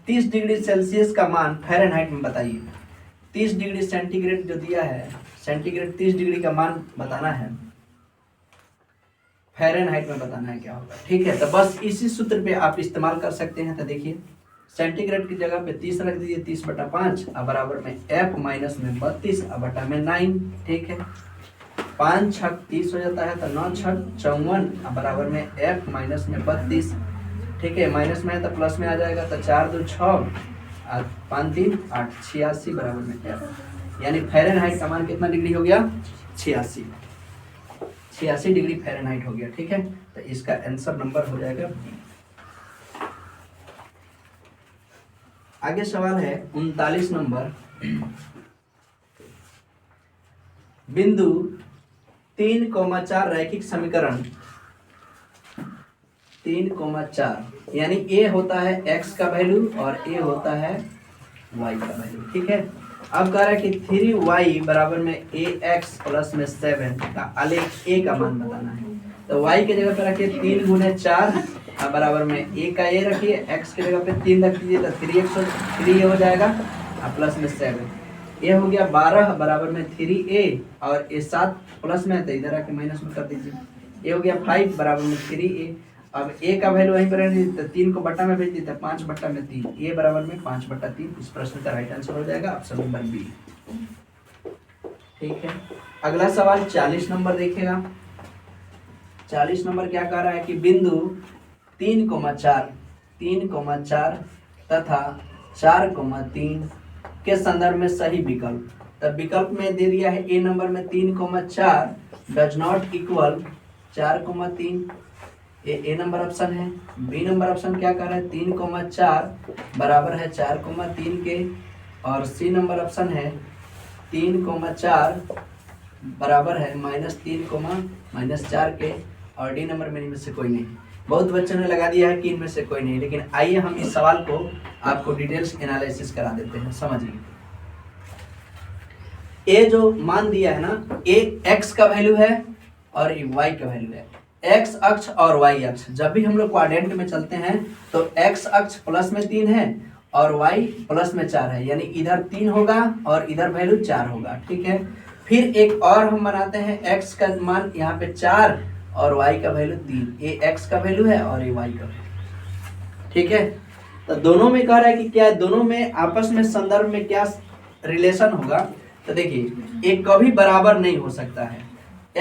30 डिग्री सेल्सियस का मान फ़ारेनहाइट में बताइए। 30 डिग्री सेंटीग्रेड जो दिया है, सेंटीग्रेड 30 डिग्री का मान बताना है, फ़ारेनहाइट में बताना है क्या होगा। ठीक है, तो बस इसी सूत्र पे आप इस्तेमाल कर सकते हैं। तो देखिए, सेंटीग्रेड की जगह पे 30 रख दीजिए, 30/5 बराबर में F माइनस में 32 बटा में 9। ठीक है, 5 छक 30 हो जाता है, तो 9 छक 54 बराबर में F माइनस में 32। ठीक है, माइनस में है तो प्लस में आ जाएगा, तो 4 2 6 5 3 8 86 बराबर में F, यानी फ़ारेनहाइट का मान कितना डिग्री हो गया? 86 डिग्री फ़ारेनहाइट हो गया। ठीक है, तो इसका आंसर नंबर हो जाएगा बी। आगे सवाल है 39 नंबर। बिंदु 3,4 रैखिक समीकरण 3,4 यानी ए होता है x का वैल्यू और ए होता है y का वैल्यू। ठीक है, अब कह रहा है कि 3y बराबर में ax प्लस में 7 का आलेख a का मान बताना है। तो y के जगह पे रखिए 3 गुने 4 बराबर में a का a रखिए, x के जगह पे 3 रख दीजिए तो 3 हो जाएगा और प्लस में 7 ये हो गया 12 बराबर में 3a और a 7 प्लस में तो इधर आके माइनस में कर दीजिए। ये हो गया 5 बराबर में 3a। अब a का वैल्यू वहीं पर रहने दीजिए तो 3 को बट्टा में भेज दीजिए 5 बट्टा में 3 a बराबर में 5/3। इस प्रश्न का राइट आंसर हो जाएगा ऑप्शन नंबर बी। ठीक है, अगला सवाल 40 नंबर देखिएगा। 40 नंबर क्या कह रहा है कि बिंदु 3,4 तथा 4,3 के संदर्भ में सही विकल्प। तब विकल्प में दे दिया है ए नंबर में 3,4 does not equal 4,3 A number option है। बी नंबर ऑप्शन क्या कर रहा है 3,4 बराबर है 4,3 के और सी नंबर ऑप्शन है 3,4 बराबर है -3, -4 के और डी नंबर में इनमें से कोई नहीं। बहुत बच्चों ने लगा दिया है कि इनमें से कोई नहीं, लेकिन आइए हम इस सवाल को आपको डिटेल्स एनालिसिस करा देते हैं। समझिए, ए जो मान दिया है ना, ए एक्स का वैल्यू है और ये वाई का वैल्यू है। एक्स अक्ष और वाई अक्ष जब भी हम लोग क्वाड्रेंट में चलते हैं तो एक्स अक्ष प्लस में 3 है और वाई प्लस में 4 है, यानी इधर 3 होगा और इधर वैल्यू 4 होगा। ठीक है, फिर एक और हम बनाते हैं, एक्स का मान यहाँ पे 4 और वाई का वैल्यू 3। ये एक्स का वैल्यू है और ये वाई का वैल्यू। ठीक है, तो दोनों में कह रहा है कि क्या दोनों में आपस में संदर्भ में क्या रिलेशन होगा। तो देखिए, एक कभी बराबर नहीं हो सकता है।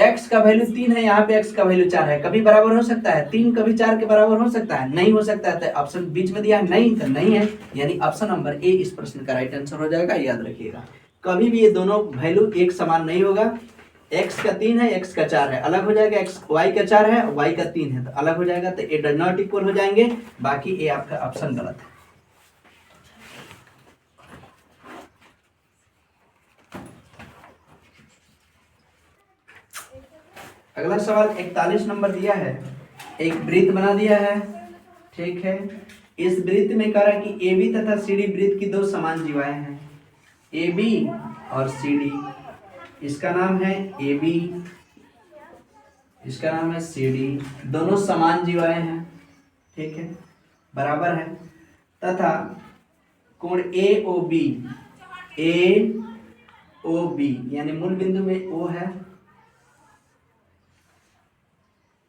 x का वैल्यू 3 है, यहाँ पे x का वैल्यू 4 है, कभी बराबर हो सकता है? 3 कभी 4 के बराबर हो सकता है? नहीं हो सकता है। तो ऑप्शन बीच में दिया है नहीं, तो नहीं है, यानी ऑप्शन नंबर ए इस प्रश्न का राइट आंसर हो जाएगा। याद रखिएगा, कभी भी ये दोनों वैल्यू एक समान नहीं होगा। x का 3 है, x का 4 है, अलग हो जाएगा। x y का 4 है, y का 3 है, तो अलग हो जाएगा। तो ए डज नॉट इक्वल हो जाएंगे, बाकी ए आपका ऑप्शन गलत है। अगला सवाल 41 नंबर दिया है। एक वृत्त बना दिया है। ठीक है, इस वृत्त में कह रहा है कि AB तथा CD वृत्त की दो समान जीवाएं हैं, AB और CD। इसका नाम है AB, इसका नाम है CD, दोनों समान जीवाएं हैं। ठीक है, बराबर है, तथा कोण AOB यानी मूल बिंदु में O है,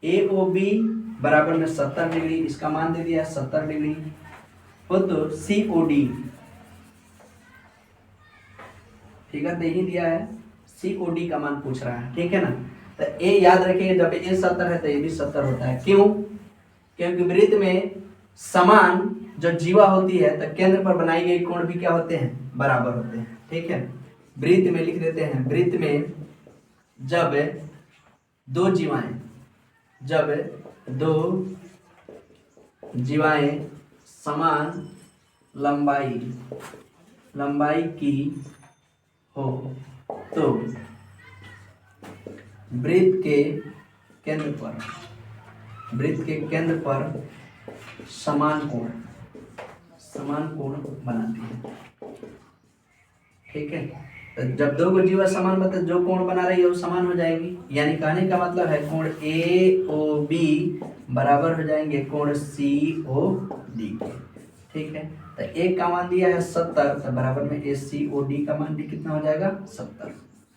AOB बराबर में 70 डिग्री, इसका मान दे दिया 70 डिग्री हो। तो COD, ठीक है, दे ही दिया है, COD का मान पूछ रहा है। ठीक है ना, तो A याद रखिए, जब A 70 है तो ये भी 70 होता है। क्यों? क्योंकि वृत्त में समान जो जीवा होती है तो केंद्र पर बनाई गई कोण भी क्या होते हैं? बराबर होते हैं। ठीक है, वृत्त में लिख देते हैं, वृत्त में जब दो जीवाएं समान लंबाई की हो तो वृत्त के केंद्र पर समान कोण बनाती है। ठीक है, तो जब दो को जीवा समान बता, जो कोण बना रही है वो समान हो जाएगी। यानी कहने का मतलब है कोण AOB बराबर हो जाएंगे कोण COD के। ठीक है, तो एक का मान दिया है 70, तो बराबर में ACOD का मान भी कितना हो जाएगा? 70।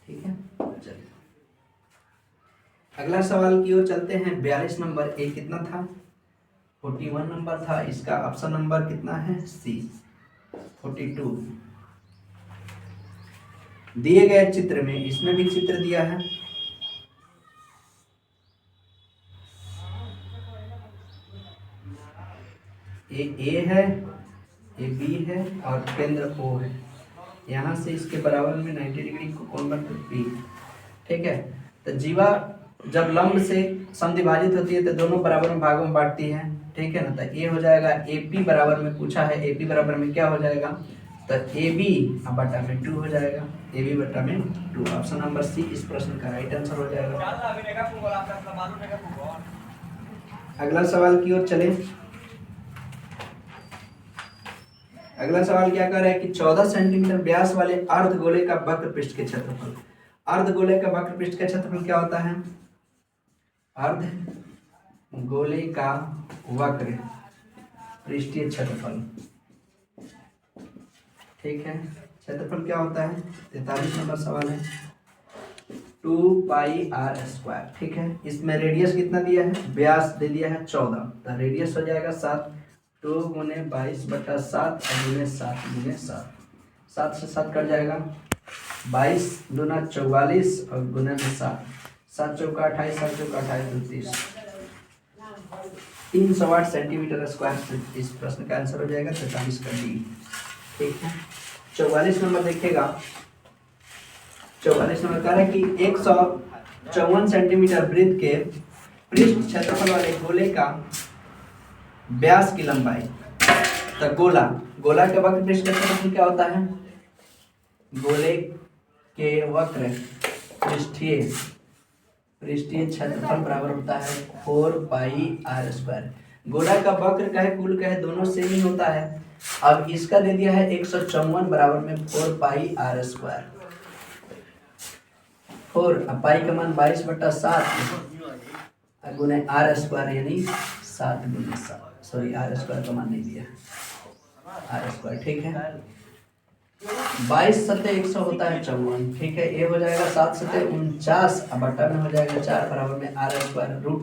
ठीक है, चलिए अगला सवाल की ओर चलते हैं। 42 नंबर, ए कितना था? 41 नंबर था, इसका ऑप्शन नंबर कितना है? C 42। दिए गए चित्र में, इसमें भी चित्र दिया है, ए है, ये B है और केंद्र O है। यहाँ से इसके बराबर में 90 डिग्री को कोण बनता है P। ठीक है, तो जीवा जब लंब से समद्विभाजित होती है तो दोनों बराबर में भागों में बांटती है। ठीक है ना। तो ए हो जाएगा AP बराबर में पूछा है, AP बराबर में क्या हो जाएगा, तो AB बटा में 2 हो जाएगा, AB बटा में 2। ऑप्शन नंबर सी इस प्रश्न का राइट आंसर हो जाएगा। अगला सवाल की ओर चले। अगला सवाल क्या कर रहा है कि 14 सेंटीमीटर व्यास वाले अर्धगोले का वक्र पृष्ठ के क्षेत्रफल। अर्धगोले का वक्र पृष्ठ का क्षेत्रफल क्या होता है, अर्धगोले का वक्र पृष्ठीय क्षेत्रफल, ठीक है। क्षेत्रफल क्या होता है, 43 नंबर सवाल है, 2πr², ठीक है। इसमें रेडियस कितना दिया है, व्यास दे दिया है 14, तो रेडियस हो जाएगा 7, 2 × 22/7 गुने 7 गुने 7, 7 से 7 कट जाएगा, 22 दूना 44 और गुने में 7, 7 चौका 28, 7 चौका 28, 30, 308 सेंटीमीटर स्क्वायर इस प्रश्न का आंसर हो जाएगा 43 का डी, ठीक है। 44 नंबर देखिएगा, 44 नंबर कह रहा है कि 154 सेंटीमीटर वृत्त के पृष्ठ क्षेत्रफल वाले गोले का व्यास की लंबाई, तो गोला के वक्र पृष्ठ का क्षेत्रफल क्या होता है, गोले के वक्र पृष्ठीय क्षेत्रफल बराबर होता है 4πr²। गोला का वक्र कहे कुल कहे दोनों सेम ही होता है। अब इसका दे दिया है 154 बराबर में 4πr², 4 पाई का मान 22/7 गुने r² यानी 7 गुने 7, सॉरी r² का मान नहीं दिया, r², ठीक है। 22 सत्ते 100 होता है 54, ठीक है। ये हो जाएगा 7 सत्ते 49 बटा में हो जाएगा 4 बराबर में r², रूट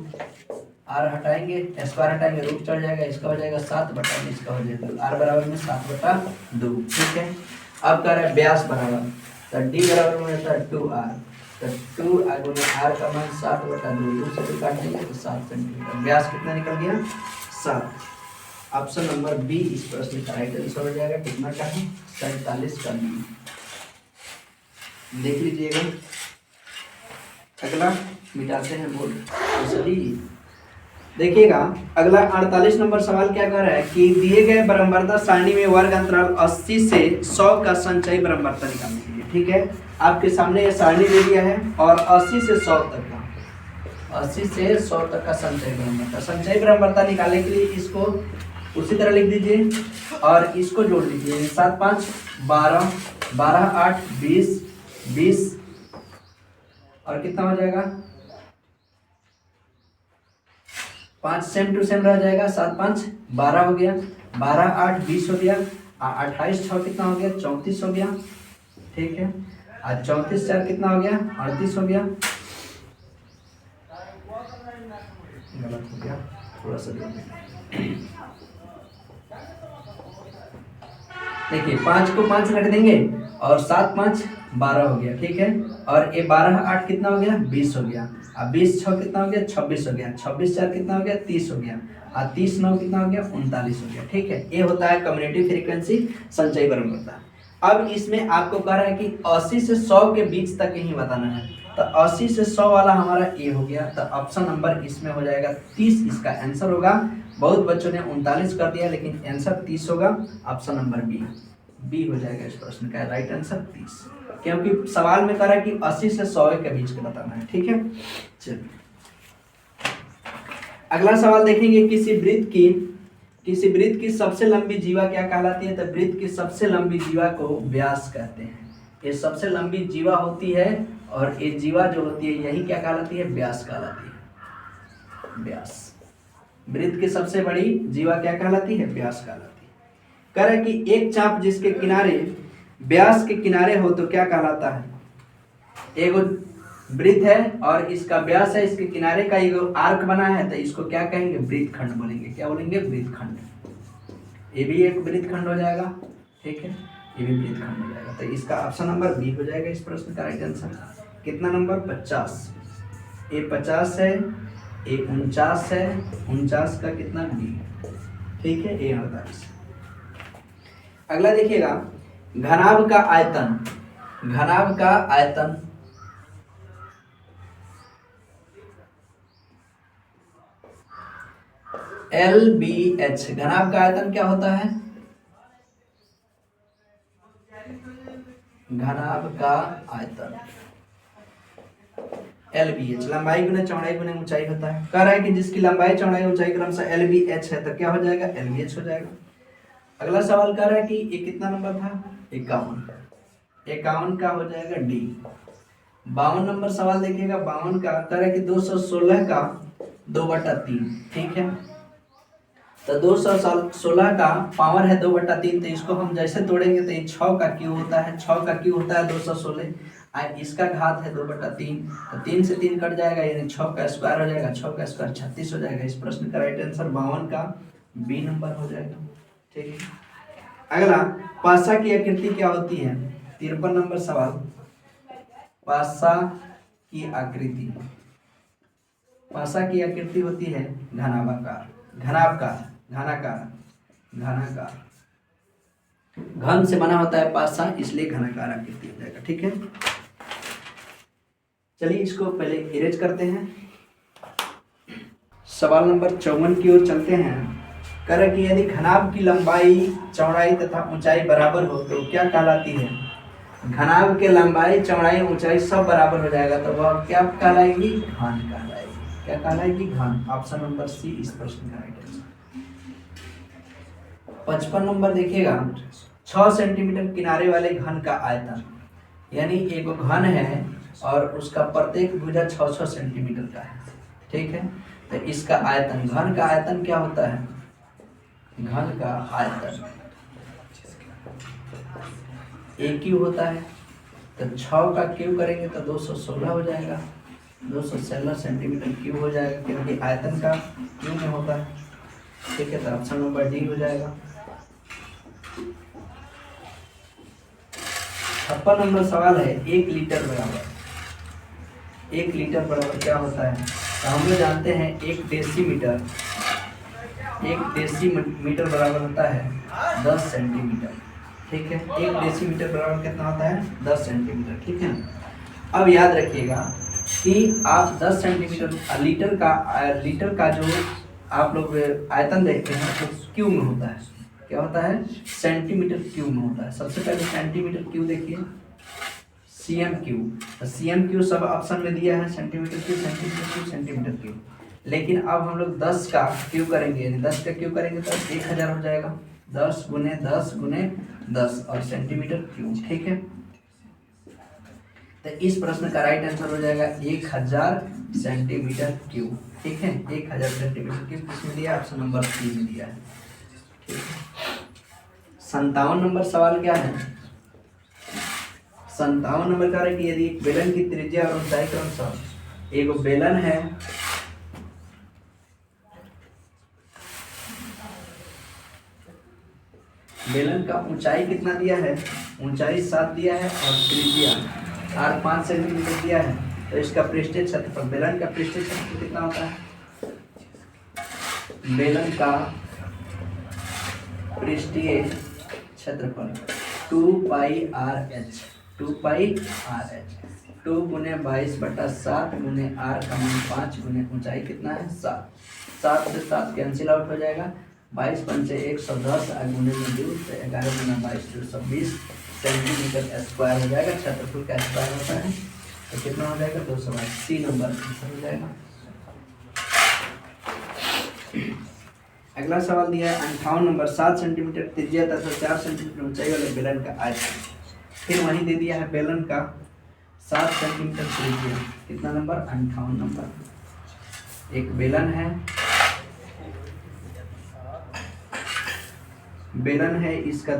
r हटाएंगे, स्क्वायर हटाएंगे, रूट चढ़ जाएगा, इसका हो जाएगा 7 बटा में इसका हो जाएगा r बराबर में 7/2, ठीक है। अब कह रहा है व्यास बराबर, तो d बराबर में होता है 2r, तो 2 गुने r का मान 7/2, 2 से काट देंगे तो 7 सेंटीमीटर, व्यास कितना निकल गया 7। ऑप्शन नंबर बी इस प्रश्न का राइट आंसर हो जाएगा, कितना का है 47 का बी, देख लीजिएगा। अगला मिटाते हैं बोर्ड, देखिएगा। अगला 48 नंबर सवाल क्या कर रहा है कि दिए गए बराबरता सारणी में वर्ग अंतराल 80 से 100 का संचयी बराबरता निकालने के लिए, ठीक है। आपके सामने ये सारणी दे दिया है और 80 से 100 तक का, 80 से 100 तक का संचयी बराबरता निकालने के लिए इसको उसी तरह लिख दीजिए और इसको जोड़ लीजिए, 7 5 12, 12 8 20, 20 और कितना हो जाएगा 5 सेम टू सेम रह जाएगा, 7 5 12 हो गया, 12 8 20 हो गया, 28 6 कितना हो गया 34 हो गया, ठीक है। आज 34 4 कितना हो गया 38 हो गया, गलत हो गया थोड़ा सा, देखिए 5 को 5 रख देंगे और 7 5 12 हो गया, ठीक है। और ये 12 8 कितना हो गया 20 हो गया, अब 20 6 कितना हो गया 26 हो गया, 26 4 कितना हो गया 30 हो गया, और 30 9 कितना हो गया 39 हो गया, ठीक है। ये होता है कम्युनिटी फ्रीक्वेंसी संचयी बराबरता। अब इसमें आपको कह रहा है कि 80 से 100 के बीच तक ही बताना है, तो 80 से 100 वाला हमारा ए हो गया, तो ऑप्शन नंबर इसमें हो जाएगा 30, इसका आंसर होगा। बहुत बच्चों ने 39 कर दिया लेकिन आंसर 30 होगा, ऑप्शन नंबर बी हो जाएगा इस प्रश्न का राइट आंसर 30, क्योंकि सवाल में कह रहा है कि 80 से 100 के बीच का बताना है, ठीक है। चलिए अगला सवाल देखेंगे, किसी वृत्त की सबसे लंबी जीवा क्या कहलाती है, तो वृत्त की सबसे लंबी जीवा को व्यास कहते हैं। ये सबसे लंबी जीवा होती है और ये जीवा जो होती है यही क्या कहलाती है, व्यास कहलाती है, व्यास। वृत्त की सबसे बड़ी जीवा क्या कहलाती है, व्यास कहलाती है। कह रहा है कि एक चाप जिसके किनारे व्यास के किनारे हो तो क्या कहलाता है, एगो वृत्त है और इसका व्यास है, इसके किनारे का एगो आर्क बना है, तो इसको क्या कहेंगे, वृत्तखंड बोलेंगे, क्या बोलेंगे, वृत्तखंड। ये भी एक वृत्तखंड हो जाएगा, ठीक है, ये भी वृत्तखंड हो जाएगा, तो इसका ऑप्शन नंबर बी हो जाएगा इस प्रश्न का राइट आंसर। कितना नंबर 50, ये 50 है, ये 49 है, 49 का कितना बी, ठीक है, ये 48। अगला देखिएगा, घनाभ का आयतन, घनाभ का आयतन LBH घनाभ का आयतन क्या होता है? घनाभ का आयतन LBH लंबाई गुने चौड़ाई गुने ऊंचाई होता है। कह रहा है कि जिसकी लंबाई चौड़ाई ऊंचाई क्रमशः LBH है तो क्या हो जाएगा? LBH हो जाएगा। अगला सवाल कह रहा है कि ये कितना नंबर था? 51। 51 का हो जाएगा डी। 52 नंबर सवाल देखिएगा। 52 का कह रहा है कि 216 का 2/3, ठीक है। तो 216 का पावर है 2/3, तो इसको हम जैसे तोड़ेंगे तो ये 6 का क्यू होता है। 6 का क्यू होता है 216, इसका घात है 2/3, तो 3 से 3 कट जाएगा, यानी 6 का स्क्वायर हो जाएगा। 6 का स्क्वायर 36 हो जाएगा। इस प्रश्न का राइट आंसर 52 का बी नंबर हो जाएगा, ठीक है। अगला, पासा की आकृति क्या होती है? 53 नंबर सवाल। पासा की आकृति, पासा की आकृति होती है घनाभाकार, घनाभकार, घनाकार, घनाकार। घन से बना होता है पासा, इसलिए घनाकार आकृति हो जाएगा, ठीक है। चलिए इसको पहले इरेज करते हैं। सवाल नंबर 54 की ओर चलते हैं। कह रहा कि यदि घनाभ की लंबाई चौड़ाई तथा ऊंचाई बराबर हो तो क्या कहलाती है? घनाभ के लंबाई चौड़ाई ऊंचाई सब बराबर हो जाएगा तो वह क्या कहलाएगी? घन कहलाएगी। क्या कहलाएगी? घन। ऑप्शन नंबर सी इस प्रश्न का राइट आंसर। 55 नंबर देखिएगा। 6 सेंटीमीटर किनारे वाले घन का आयतन, यानी एक घन है और उसका प्रत्येक भुजा 6-6 सेंटीमीटर का है, ठीक है। तो इसका आयतन, घन का आयतन क्या होता है? घन का आयतन एक क्यू होता है, तो 6 का क्यू करेंगे तो 216 हो जाएगा। 216 सेंटीमीटर क्यूब हो जाएगा, क्योंकि आयतन का क्यू में होता है, ठीक है। तो ऑप्शन नंबर डी हो जाएगा। 56 नंबर सवाल है, 1 लीटर बराबर, 1 लीटर बराबर क्या होता है? तो हम लोग जानते हैं 1 डेसीमीटर, 1 डेसीमीटर बराबर होता है 10 सेंटीमीटर, ठीक है। 1 डेसीमीटर बराबर कितना होता है? 10 सेंटीमीटर, ठीक है। अब याद रखिएगा कि आप 10 सेंटीमीटर लीटर का जो आप लोग आयतन देखते हैं तो क्यू में होता है। क्या होता है? सेंटीमीटर क्यू में होता है। सबसे पहले सेंटीमीटर क्यू देखिए, सीएम क्यू। तो सीएम क्यू सब ऑप्शन में दिया है, centimetre cube, centimetre cube, centimetre cube. लेकिन अब हम लोग 10 का क्यू करेंगे, यानी 10 का क्यू करेंगे तो 1000 हो जाएगा। 10 गुने 10 गुने 10 और सेंटीमीटर क्यू, ठीक है। तो इस प्रश्न का राइट आंसर हो जाएगा 1000 सेंटीमीटर क्यूब, ठीक है। 1000 सेंटीमीटर क्यूब किसमें दिया? ऑप्शन नंबर सी में दिया है, ठीक है। 57 नंबर सवाल क्या है? 57 नंबर का है कि यदि एक बेलन की त्रिज्या और ऊंचाई क्रमशः, एक बेलन है, बेलन का ऊंचाई कितना दिया है? ऊंचाई 7 दिया है और त्रिज्या R 5 सेंटीमीटर दिया है, तो इसका पृष्ठीय क्षेत्रफल, बेलन का पृष्ठीय क्षेत्रफल कितना होता है? बेलन का पृष्ठीय क्षेत्रफल 2 पाई RH, 2 पाई RH, 2 गुने 22/7 गुने R का मान 5 गुने ऊंचाई कितना है? 7। 7 से 7 कैंसिल आउट हो जाएगा। 22 पंचे 110 गुने में 2, तो 11 गुना 22 220 सेंटीमीटर स्क्वायर हो जाएगा। क्षेत्रफल का स्क्वायर होता है, तो कितना हो जाएगा? 222। सी नंबर आंसर हो जाएगा। अगला सवाल दिया है 58 नंबर। 7 सेंटीमीटर त्रिज्या तथा 4 सेंटीमीटर ऊंचाई वाले बेलन का आयतन, फिर वही दे दिया है बेलन का 7 सेंटीमीटर त्रिज्या, कितना नंबर? 58 नंबर। एक बेलन है, बेलन है, इसका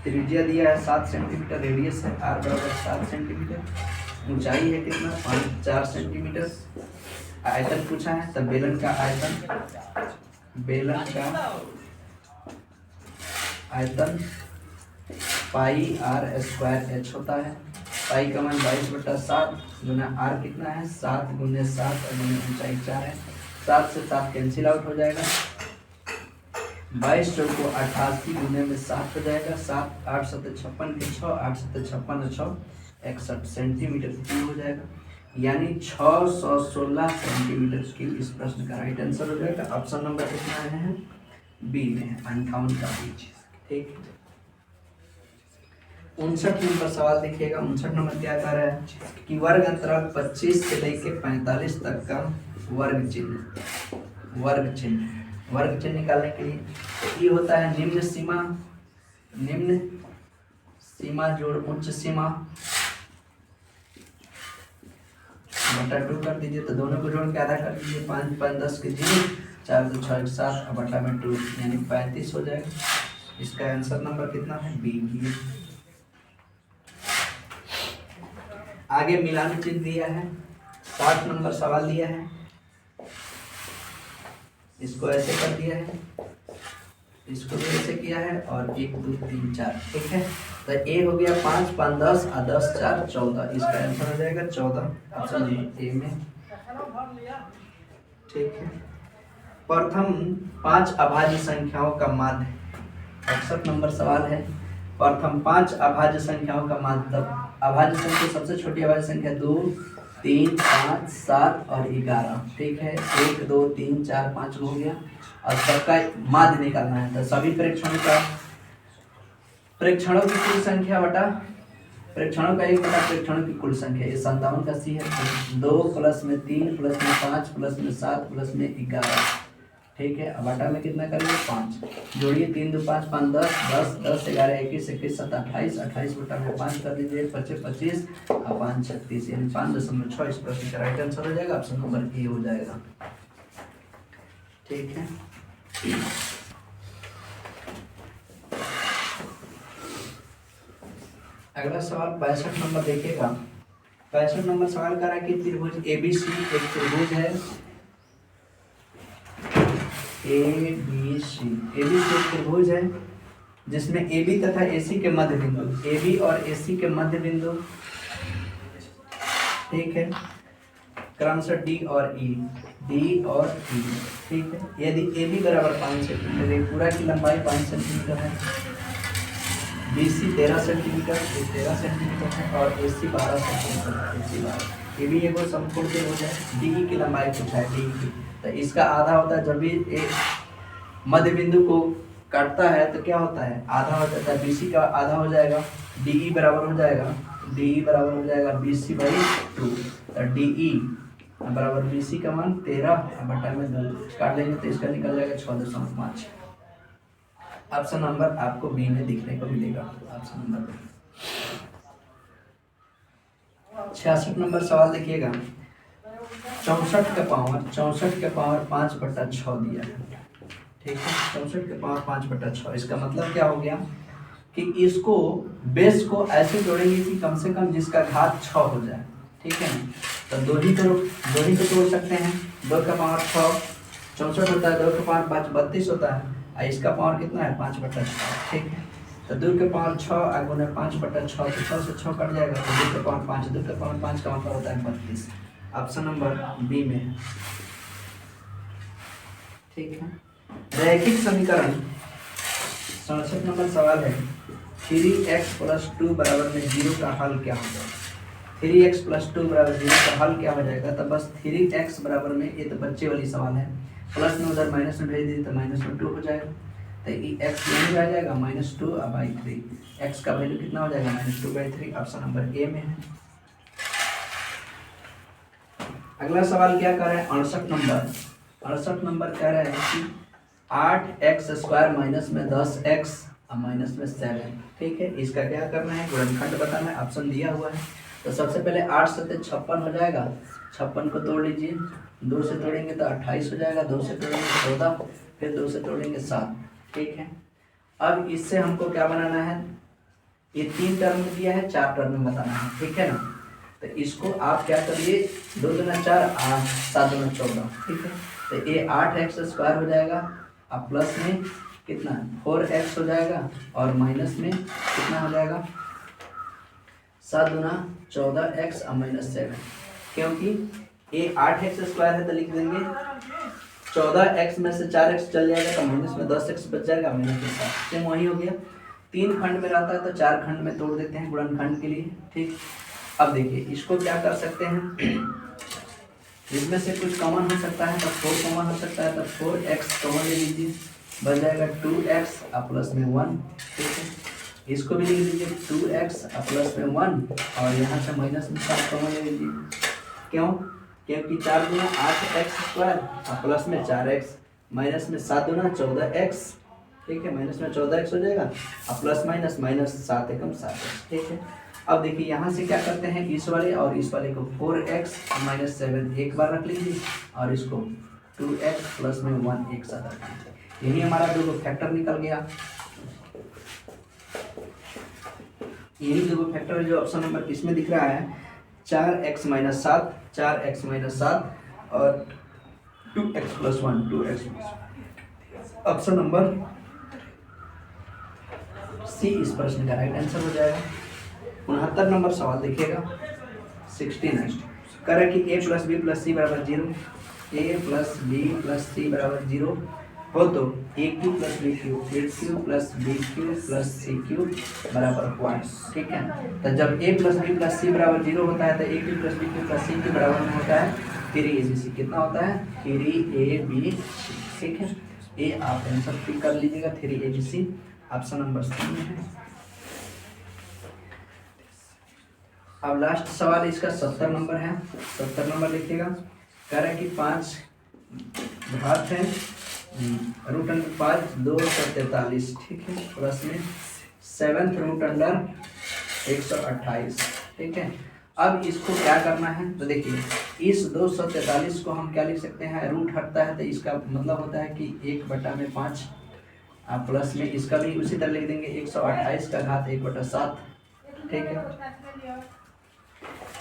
त्रिज्या दिया है 7 सेंटीमीटर, रेडियस है R बराबर 7 सेंटीमीटर, ऊंचाई है कितना? 4 सेंटीमीटर। आयतन पूछा है, तब बेलन का आयतन, बेलन का आयतन पाई R स्क्वायर H होता है। पाई का मान 22/7 गुना R कितना है? 7 गुने 7 और गुने ऊंचाई 4 है। 7 से 7 कैंसिल आउट हो जाएगा। 22 को 88 गुने में 7 हो जाएगा। 7 8 7 56 के 6, 8 7 56 6 61 सेंटीमीटर क्यूब हो जाएगा। यानी 616 सेंटीमीटर क्यूब इस प्रश्न का राइट आंसर हो जाएगा। ऑप्शन नंबर कितना है, बी में 58 का बीच। ठीक, 59 नंबर सवाल देखिएगा। 59 नंबर क्या कह रहा है कि वर्ग अंतराल 25 से लेकर 45 तक का वर्ग चिन्ह, वर्ग चिन्ह निकालने के लिए तो ये होता है निम्न सीमा जोड़ उच्च सीमा बटा 2 कर दीजिए, तो दोनों को जोड़ के आधा कर दीजिए, 5 5 10 के जीरो, 4 2 6 7 बटा में 2 यानी 35 हो जाएगा। इसका आंसर नंबर कितना है, बी। आगे मिलान चिन्ह दिया है। 60 नंबर सवाल दिया है, इसको ऐसे कर दिया है, इसको भी ऐसे किया है, और 1 2 3 4। ठीक है, तो ए हो गया 5 5 10 और 10 4 14। इसका आंसर हो जाएगा 14, ऑप्शन नंबर ए में। ठीक है, प्रथम 5 अभाज्य संख्याओं का माध्य। 61 नंबर सवाल है, प्रथम 5 अभाज्य संख्याओं का माध्य। अभाज्य संख्या सबसे छोटी अभाज्य संख्या 2 3 5 7 और 11। ठीक है, 1 2 3 4 5 हो गया, और सबका माध्य निकालना है। तो सभी प्रेक्षणों की कुल संख्या बटा प्रेक्षणों का 1 बटा प्रेक्षणों की कुल संख्या, ये 57 का सी है। 2 प्लस में 3 प्लस में 5 प्लस में 7 प्लस में 11। ठीक है, अब बटा में कितना करेंगे, 5 जोड़िए, 3 2 5 5 10 10 10 11 21 21 7 28 28 बटा में 5 कर दीजिए, 25 25 और 5 36 यानी 5.6 इस प्रश्न का राइट आंसर हो जाएगा। ऑप्शन नंबर ए हो जाएगा। ठीक है, अगला सवाल 65 नंबर देखिएगा। 65 नंबर सवाल कर रहा है कि त्रिभुज एबीसी एक त्रिभुज है, एबीसी एक त्रिभुज है जिसमें AB तथा AC के मध्य बिंदु, AB और AC के मध्य बिंदु, ठीक है, क्रमशः D और E, D और E। ठीक है, यदि AB बराबर 5 सेंटीमीटर, पूरा की लंबाई 5 सेंटीमीटर है, BC 13 सेंटीमीटर, 13 सेंटीमीटर है, और AC 12 सेंटीमीटर है, AC 12। AB एगो समकोण त्रिभुज है, DE की लंबाई पूछा है, DE की, तो इसका आधा होता है। जब भी एक मध्य बिंदु को काटता है तो क्या होता है, आधा हो जाता है। BC का आधा हो जाएगा, DE बराबर हो जाएगा, DE बराबर हो जाएगा BC/2, तो DE बराबर BC का मान 13 बटा में 2 काट देंगे तो इसका निकल जाएगा 6.5। ऑप्शन नंबर आपको बी में दिखने को मिलेगा। ऑप्शन नंबर 66 नंबर सवाल देखिएगा। 64 का पावर 5/6 दिया है। ठीक है, 64 का पावर 5/6। इसका मतलब क्या हो गया कि इसको बेस को ऐसे जोड़ेंगे कि कम से कम जिसका घात 6 हो जाए। ठीक है, तो दो ही तो तोड़ सकते हैं। 2 का पावर 6 64 होता है, 2 का पावर 5 32 होता है, और इसका पावर कितना है 5/6। ठीक है, तो 2 के पावर 6 गुना 5/6, तो 6 से 6 कट जाएगा, तो 2 के पावर 5, 2 के पावर 5 का मतलब होता है 32। ऑप्शन नंबर बी में है। ठीक है, रैखिक समीकरण 67 नंबर सवाल है। 3x + 2 = 0 का हल क्या होगा। 3x + 2 = 0 का हल क्या हो जाएगा, तो बस 3x बराबर में, ये तो बच्चे वाली सवाल है, प्लस में उधर माइनस में भेज दी तो माइनस में 2 हो जाएगा, तो ये x यहीं आ जाएगा -2/3। x का वैल्यू कितना हो जाएगा -2/3। ऑप्शन नंबर ए में है। अगला सवाल क्या कर रहे हैं, 68 नंबर कह रहे हैं कि 8x² माइनस में 10x और माइनस में 7। ठीक है, इसका क्या करना है, गुणनखंड बताना है। ऑप्शन दिया हुआ है, तो सबसे पहले 8 से 56 हो जाएगा, 56 को तोड़ लीजिए, 2 से तोड़ेंगे तो 28 हो जाएगा, 2 से तोड़ेंगे 14, फिर 2 से तोड़ेंगे 7। ठीक है, अब इससे हमको क्या बनाना है, ये 3 टर्म में दिया है, 4 टर्म में बताना है। ठीक है ना, तो इसको आप क्या करिए, 2 दूना 4, 8, 7 दूना 14। ठीक है, तो ये 8x² हो जाएगा, अब प्लस में कितना 4x हो जाएगा, और माइनस में कितना हो जाएगा 7 दूना 14x और -7। क्योंकि ये 8x² है तो लिख देंगे 14x में से 4x चल जाएगा तो माइनस में 10x बच जाएगा, -7 सेम वही हो गया। 3 खंड में रहता है तो 4 खंड में तोड़ देते हैं गुणनखंड के लिए। ठीक, अब देखिए इसको क्या कर सकते हैं, इसमें से कुछ कॉमन हो सकता है, तब 4 कॉमन हो सकता है, तब 4x कॉमन ले लीजिए, बच जाएगा 2x और प्लस में 1। ठीक है, इसको भी लिख लीजिए 2x और प्लस में 1, और यहाँ से माइनस में 7 कॉमन ले लीजिए। क्यों? क्योंकि 4 दूना 8x स्क्वायर और प्लस में 4x, माइनस में 7 दूना 14x। ठीक है, माइनस में 14x हो जाएगा और प्लस माइनस माइनस 7 एकम 7x। ठीक है, अब देखिए यहाँ से क्या करते हैं, इस वाले और इस वाले को 4x माइनस 7 एक बार रख लीजिए, और इसको 2x प्लस में 1 एक साथ रख लीजिए। यही हमारा दो फैक्टर निकल गया। यही दो फैक्टर जो ऑप्शन नंबर इसमें दिख रहा है, 4x माइनस 7, 4x माइनस 7 और 2x plus 1, 2x। Option number सी इस प्रश्न का राइट आंसर हो जाएगा। 69 नंबर सवाल देखिएगा, 69 कह रहा है कि a plus B plus C बराबर 0, a plus B plus C बराबर 0 हो तो a Q plus B Q, a Q plus B Q plus C Q बराबर 1। ठीक है, तो जब a plus B plus C बराबर 0 होता है तो a Q plus B Q plus C Q बराबर में होता है 3abc। कितना होता है? 3abc। ठीक है, ए आप आंसर टिक कर लीजिएगा, 3abc ऑप्शन नंबर सी में है। अब लास्ट सवाल इसका 70 नंबर है, 70 नंबर लिखिएगा। कह रहा है कि 5 घात है रूट अंडर 5 243। ठीक है, प्लस में 7th रूट अंडर 128। ठीक है, अब इसको क्या करना है, तो देखिए इस 243 को हम क्या लिख सकते हैं, रूट हटता है तो इसका मतलब होता है कि 1/5, प्लस में इसका भी उसी तरह लिख देंगे 128 का घात 1/7। ठीक है,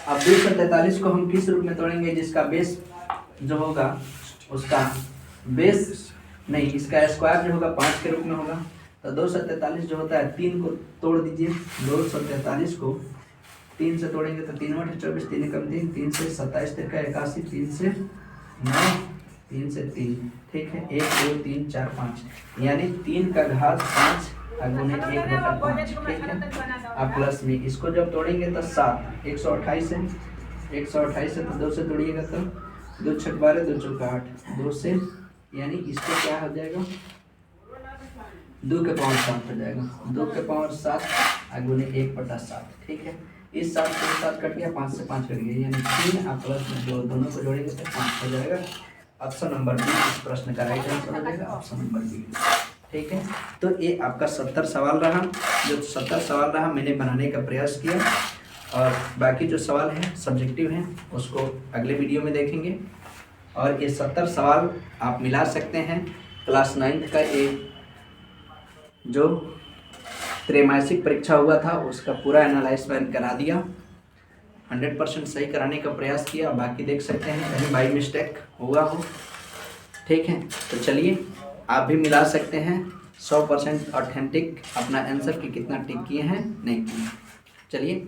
अब 243 को हम किस रूप में तोड़ेंगे, जिसका बेस जो होगा उसका बेस नहीं, इसका स्क्वायर जो होगा 5 के रूप में होगा। तो 243 जो होता है 3 को तोड़ दीजिए, 243 को 3 से तोड़ेंगे तो 3 बटे 24, 3 एकम 3, 3 से 27 तक का 81, 3 से 9, 3 से 3। ठीक है, 1 2 3 4 5 यानी 3 का घात 5 गुने 1/5। ठीक है, अब प्लस में इसको जब तोड़ेंगे तो 7, 128 है, 128 से तो 2 से तोड़िएगा तो 2 छक 12, 2 चौक 8, 2 से यानी इसको क्या हो जाएगा, 2 के पावर 7 हो जाएगा, 2 के पावर 7 गुने 1/7। ठीक है, इस 7 से 7 कट गया, 5 से 5 कट गया, यानी 3 और प्लस में दोनों को जोड़ेंगे तो 5 हो जाएगा। ऑप्शन नंबर बी इस प्रश्न का राइट आंसर हो जाएगा, ऑप्शन नंबर बी। ठीक है, तो ये आपका 70 सवाल रहा। जो 70 सवाल रहा मैंने बनाने का प्रयास किया, और बाकी जो सवाल हैं सब्जेक्टिव हैं उसको अगले वीडियो में देखेंगे। और ये 70 सवाल आप मिला सकते हैं। क्लास 9th का एक जो त्रैमासिक परीक्षा हुआ था उसका पूरा एनालाइज मैंने करा दिया, 100% सही कराने का प्रयास किया। बाकी देख सकते हैं कहीं बाई मिस्टेक हुआ हो। ठीक है, तो चलिए आप भी मिला सकते हैं 100% ऑथेंटिक अपना आंसर कि कितना टिक किए हैं नहीं किए। चलिए।